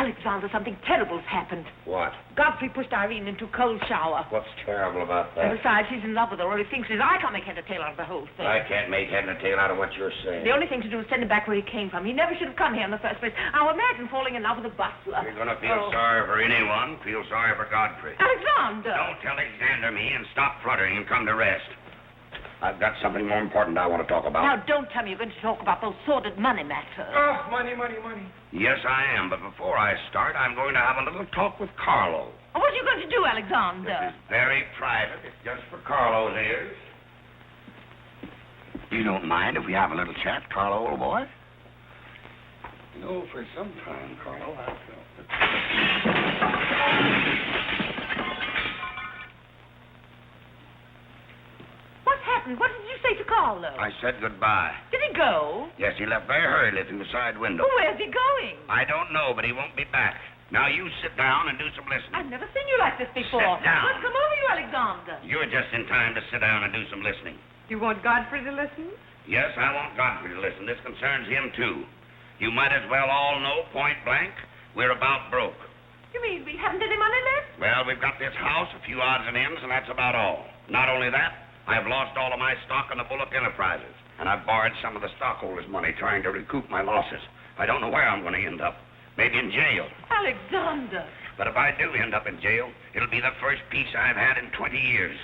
Speaker 3: Alexander, something terrible's happened.
Speaker 5: What?
Speaker 3: Godfrey pushed Irene into a cold shower.
Speaker 5: What's terrible about
Speaker 3: And
Speaker 5: that?
Speaker 3: besides, he's in love with her, or he thinks he is. I can't make head or tail out of the whole thing.
Speaker 5: I can't make head and tail out of what you're saying.
Speaker 3: The only thing to do is send him back where he came from. He never should have come here in the first place. Now imagine falling in love with a butler.
Speaker 5: You're going to feel sorry for anyone. Feel sorry for Godfrey.
Speaker 3: Alexander!
Speaker 5: Don't Alexander me and stop fluttering and come to rest. I've got something more important I want to talk about.
Speaker 3: Now, don't tell me you're going to talk about those sordid money matters.
Speaker 13: Oh, money.
Speaker 5: Yes, I am, but before I start, I'm going to have a little talk with Carole.
Speaker 3: What are you going to do, Alexander?
Speaker 5: This is very private. It's just for Carlo's ears. You don't mind if we have a little chat, Carlo, old boy? You know, for some time, Carlo, I've felt
Speaker 3: What's happened? What did you say to Carlo?
Speaker 5: I said goodbye.
Speaker 3: Did he go?
Speaker 5: Yes, he left very hurriedly through the side window.
Speaker 3: Well, where's he going?
Speaker 5: I don't know, but he won't be back. Now, you sit down and do some listening.
Speaker 3: I've never seen you like this before.
Speaker 5: Sit down.
Speaker 3: What's come over you, Alexander?
Speaker 5: You're just in time to sit down and do some listening.
Speaker 11: You want Godfrey to listen?
Speaker 5: Yes, I want Godfrey to listen. This concerns him, too. You might as well all know, point blank, we're about broke.
Speaker 3: You mean we haven't any money left?
Speaker 5: Well, we've got this house, a few odds and ends, and that's about all. Not only that, I've lost all of my stock in the Bullock enterprises, and I've borrowed some of the stockholders' money trying to recoup my losses. I don't know where I'm going to end up. Maybe in jail.
Speaker 3: Alexander.
Speaker 5: But if I do end up in jail, it'll be the first peace I've had in 20 years.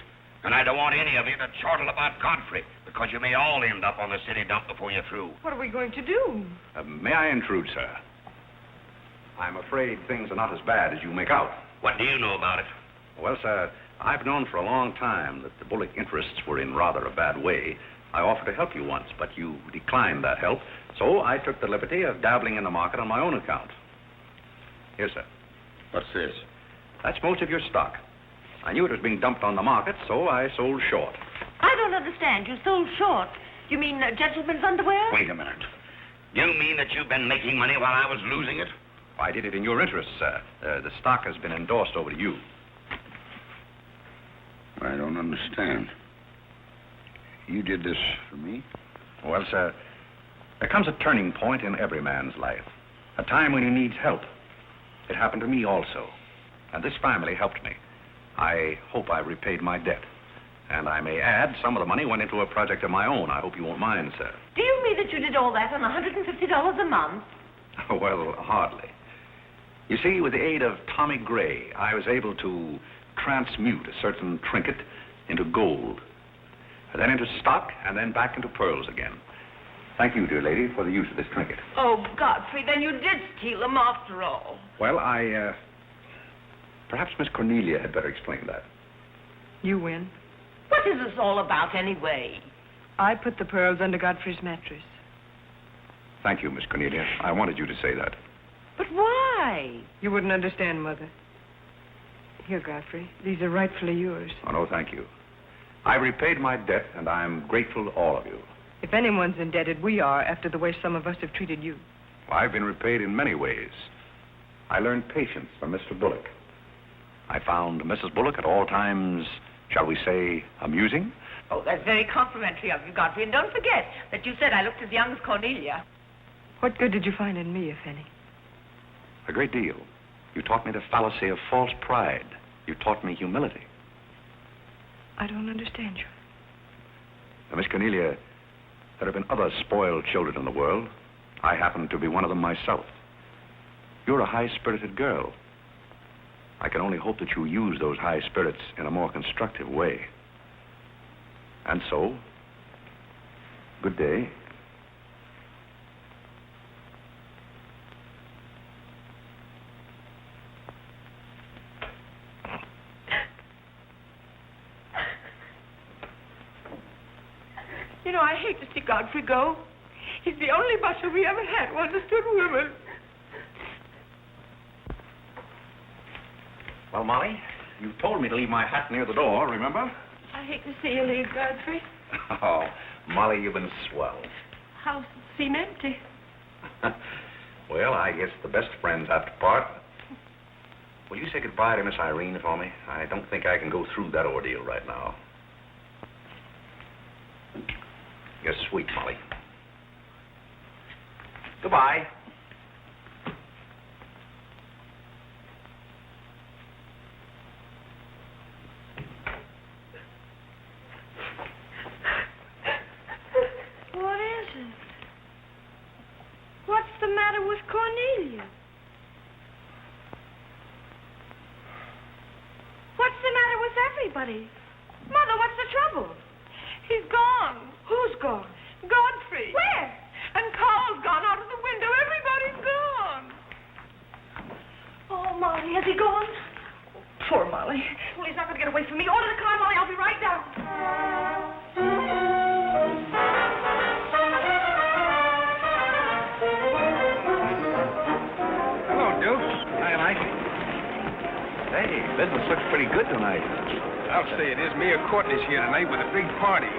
Speaker 5: And I don't want any of you to chortle about Godfrey, because you may all end up on the city dump before you're through.
Speaker 11: What are we going to do?
Speaker 2: May I intrude, sir? I'm afraid things are not as bad as you make out.
Speaker 5: What do you know about it?
Speaker 2: Well, sir, I've known for a long time that the Bullock interests were in rather a bad way. I offered to help you once, but you declined that help, so I took the liberty of dabbling in the market on my own account. Here, sir.
Speaker 5: What's this?
Speaker 2: That's most of your stock. I knew it was being dumped on the market, so I sold short.
Speaker 3: I don't understand. You sold short. You mean gentlemen's underwear?
Speaker 5: Wait a minute. Do you mean that you've been making money while I was losing it?
Speaker 2: I did it in your interest, sir. The stock has been endorsed over to you.
Speaker 5: I don't understand. You did this for me?
Speaker 2: Well, sir, there comes a turning point in every man's life. A time when he needs help. It happened to me also. And this family helped me. I hope I repaid my debt. And I may add, some of the money went into a project of my own. I hope you won't mind, sir.
Speaker 3: Do you mean that you did all that on $150 a month?
Speaker 2: Well, hardly. You see, with the aid of Tommy Gray, I was able to transmute a certain trinket into gold, then into stock, and then back into pearls again. Thank you, dear lady, for the use of this trinket.
Speaker 3: Oh, Godfrey, then you did steal them after all.
Speaker 2: Well, perhaps Miss Cornelia had better explain that.
Speaker 11: You win.
Speaker 3: What is this all about, anyway?
Speaker 11: I put the pearls under Godfrey's mattress.
Speaker 2: Thank you, Miss Cornelia. I wanted you to say that.
Speaker 3: But why?
Speaker 11: You wouldn't understand, Mother. Here, Godfrey. These are rightfully yours.
Speaker 2: Oh, no, thank you. I repaid my debt, and I'm grateful to all of you.
Speaker 11: If anyone's indebted, we are, after the way some of us have treated you.
Speaker 2: Well, I've been repaid in many ways. I learned patience from Mr. Bullock. I found Mrs. Bullock at all times, shall we say, amusing.
Speaker 3: Oh, that's very complimentary of you, Godfrey. And don't forget that you said I looked as young as Cornelia.
Speaker 11: What good did you find in me, if any?
Speaker 2: A great deal. You taught me the fallacy of false pride. You taught me humility.
Speaker 11: I don't understand you.
Speaker 2: Now, Miss Cornelia, there have been other spoiled children in the world. I happen to be one of them myself. You're a high-spirited girl. I can only hope that you use those high spirits in a more constructive way. And so, good day.
Speaker 3: You know, I hate to see Godfrey go. He's the only butler we ever had who understood women.
Speaker 2: Well, Molly, you told me to leave my hat near the door, remember?
Speaker 3: I hate to see you leave, Godfrey.
Speaker 2: Oh, Molly, you've been swell.
Speaker 3: House seem empty.
Speaker 2: Well, I guess the best friends have to part. Will you say goodbye to Miss Irene for me? I don't think I can go through that ordeal right now. You're sweet, Molly. Goodbye.
Speaker 4: What is it? What's the matter with Cornelia? What's the matter with everybody? Mother, what's the trouble?
Speaker 3: He's gone.
Speaker 4: Who's gone?
Speaker 3: Godfrey.
Speaker 4: Where?
Speaker 3: And Carl's gone out of the window. Everybody's gone.
Speaker 4: Oh, Molly, has he gone?
Speaker 3: Poor Molly.
Speaker 4: Well, he's not going to get away from me. Order the car, Molly. I'll be right down.
Speaker 6: Hello, Duke.
Speaker 2: Hi, Mike. Hey, business looks pretty good tonight.
Speaker 1: I'll say it is. Me and Courtney's here tonight with a big party.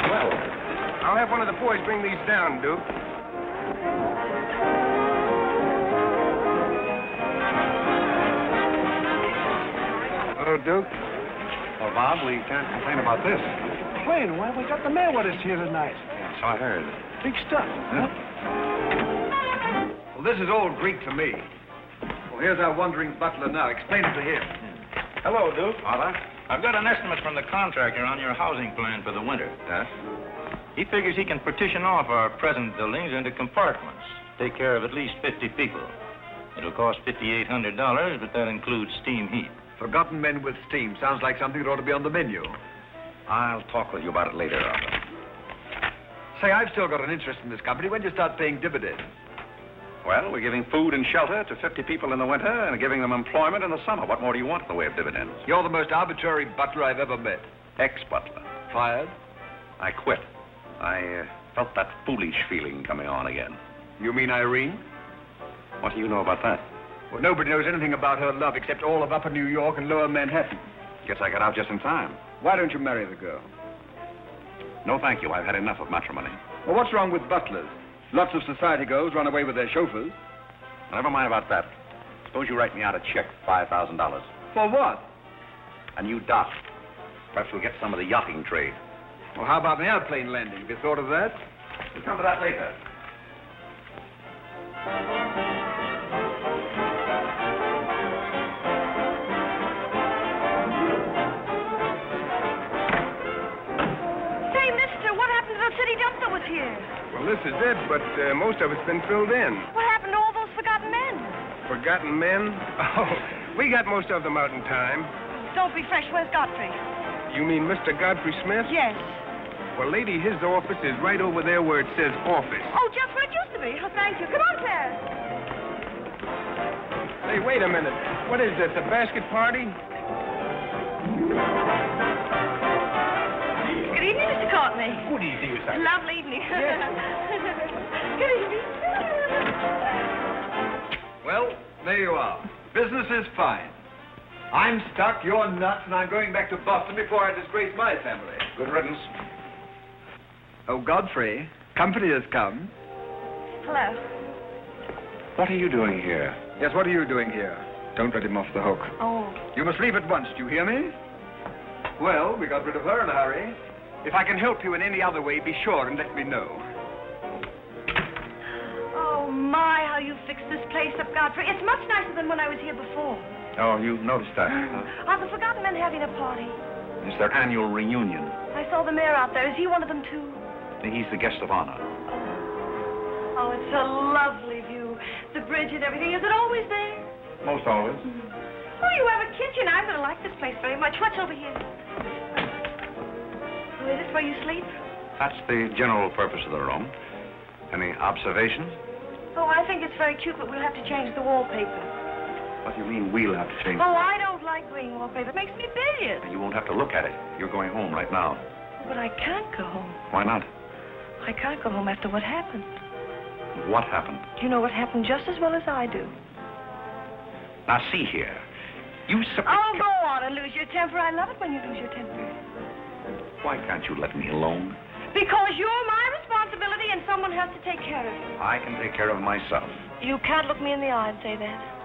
Speaker 2: Well,
Speaker 1: I'll have one of the boys bring these down, Duke. Hello, Duke.
Speaker 2: well, Bob, we can't complain about this.
Speaker 13: Wayne, why we got the mail with us here tonight?
Speaker 2: So I heard.
Speaker 13: Big stuff, huh?
Speaker 6: Well, this is all Greek to me. Well, here's our wandering butler now. Explain it to him.
Speaker 7: Hello, Duke.
Speaker 2: Father?
Speaker 7: I've got an estimate from the contractor on your housing plan for the winter.
Speaker 2: Yes?
Speaker 7: He figures he can partition off our present buildings into compartments, take care of at least 50 people. It'll cost $5,800, but that includes steam heat.
Speaker 6: Forgotten men with steam. Sounds like something that ought to be on the menu.
Speaker 2: I'll talk with you about it later, Arthur.
Speaker 6: Say, I've still got an interest in this company. When do you start paying dividends?
Speaker 2: Well, we're giving food and shelter to 50 people in the winter and giving them employment in the summer. What more do you want in the way of dividends?
Speaker 6: You're the most arbitrary butler I've ever met.
Speaker 2: Ex-butler.
Speaker 6: Fired?
Speaker 2: I quit. I felt that foolish feeling coming on again.
Speaker 6: You mean Irene?
Speaker 2: What do you know about that?
Speaker 6: Well, nobody knows anything about her love except all of Upper New York and Lower Manhattan.
Speaker 2: Guess I got out just in time.
Speaker 6: Why don't you marry the girl?
Speaker 2: No, thank you. I've had enough of matrimony.
Speaker 6: Well, what's wrong with butlers? Lots of society girls run away with their chauffeurs.
Speaker 2: Never mind about that. Suppose you write me out a check for $5,000.
Speaker 6: For what?
Speaker 2: A new dock. Perhaps we'll get some of the yachting trade.
Speaker 6: Well, how about an airplane landing? Have you thought of that?
Speaker 2: We'll come to that later.
Speaker 4: Say, mister, what happened to the city dump that was here?
Speaker 1: Well, this is it, but most of it's been filled in.
Speaker 4: What happened to all those forgotten men?
Speaker 1: Forgotten men? Oh, we got most of them out in time.
Speaker 4: Don't be fresh. Where's Godfrey?
Speaker 1: You mean Mr. Godfrey Smith?
Speaker 4: Yes.
Speaker 1: Well, lady, his office is right over there where it says office.
Speaker 4: Oh, just where it used to be. Oh, thank you. Come on, Claire.
Speaker 1: Hey, wait a minute. What is this, a basket party?
Speaker 4: Good evening, Mr. Courtney.
Speaker 1: Good evening, Miss Irene.
Speaker 4: Lovely evening. Good evening.
Speaker 6: Well, there you are. Business is fine. I'm stuck, you're nuts, and I'm going back to Boston before I disgrace my family.
Speaker 2: Good riddance.
Speaker 6: Oh, Godfrey, company has come.
Speaker 4: Hello.
Speaker 2: What are you doing here?
Speaker 6: Yes, what are you doing here? Don't let him off the hook.
Speaker 4: Oh.
Speaker 6: You must leave at once, do you hear me? Well, we got rid of her in a hurry. If I can help you in any other way, be sure and let me know.
Speaker 4: Oh, my, how you fixed this place up, Godfrey. It's much nicer than when I was here before.
Speaker 2: Oh, you noticed that?
Speaker 4: Are the forgotten men having a party?
Speaker 2: It's their annual reunion.
Speaker 4: I saw the mayor out there. Is he one of them, too?
Speaker 2: He's the guest of honor.
Speaker 4: Oh, it's a lovely view. The bridge and everything. Is it always there?
Speaker 2: Most always.
Speaker 4: Oh, you have a kitchen. I'm going to like this place very much. What's over here? Oh, is this where you sleep?
Speaker 2: That's the general purpose of the room. Any observations?
Speaker 4: Oh, I think it's very cute, but we'll have to change the wallpaper.
Speaker 2: What do you mean we'll have to change?
Speaker 4: Oh, I don't like green wallpaper. It makes me bilious.
Speaker 2: You won't have to look at it. You're going home right now.
Speaker 4: But I can't go home.
Speaker 2: Why not?
Speaker 4: I can't go home after what happened.
Speaker 2: What happened?
Speaker 4: You know what happened just as well as I do.
Speaker 2: Now, see here. You
Speaker 4: Oh, go on and lose your temper. I love it when you lose your temper.
Speaker 2: Why can't you let me alone?
Speaker 4: Because you're my responsibility and someone has to take care of you.
Speaker 2: I can take care of myself.
Speaker 4: You can't look me in the eye and say that.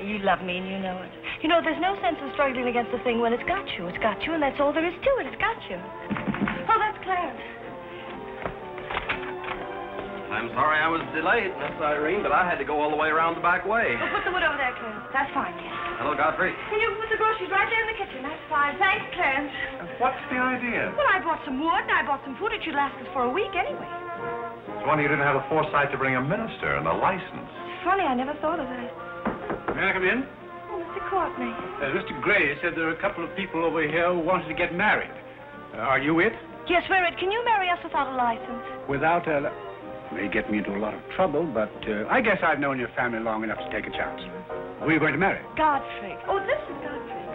Speaker 4: You love me and you know it. You know, there's no sense in struggling against a thing when it's got you. It's got you, and that's all there is to it. It's got you. Oh, that's Clarence.
Speaker 10: I'm sorry I was delayed, Miss Irene, but I had to go all the way around the back way.
Speaker 4: Well, put the wood over there, Clarence. That's fine, kid.
Speaker 10: Hello, Godfrey.
Speaker 4: Can you put the groceries right there in the kitchen? That's fine. Thanks, Clarence.
Speaker 2: What's the idea?
Speaker 4: Well, I bought some wood, and I bought some food. It should last us for a week anyway.
Speaker 2: It's wonder you didn't have the foresight to bring a minister and a license.
Speaker 4: It's funny, I never thought of that.
Speaker 13: May I come in?
Speaker 4: Oh, Mr. Courtney.
Speaker 13: Mr. Gray said there are a couple of people over here who wanted to get married. Are you it?
Speaker 4: Yes, we're it. Can you marry us without a license?
Speaker 13: Without a... May get me into a lot of trouble, but I guess I've known your family long enough to take a chance. Who are you going to marry?
Speaker 4: Godfrey. Oh, this is Godfrey.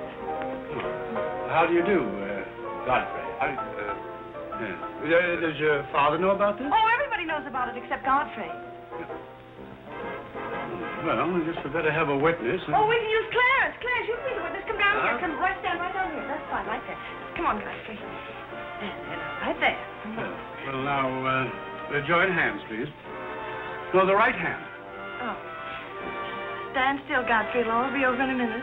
Speaker 13: How do you do, Godfrey? Does your father know about this?
Speaker 4: Oh, everybody knows about it except Godfrey.
Speaker 13: Well, I guess we better have a witness.
Speaker 4: Oh, we can use Clarence. Clarence, you can be the witness. Come down here. Come right stand right down here. That's fine, right there. Come on, Godfrey. Right there.
Speaker 13: Well, now, join hands, please. No, the right hand.
Speaker 4: Oh. Stand still, Godfrey. It'll all be over in a minute.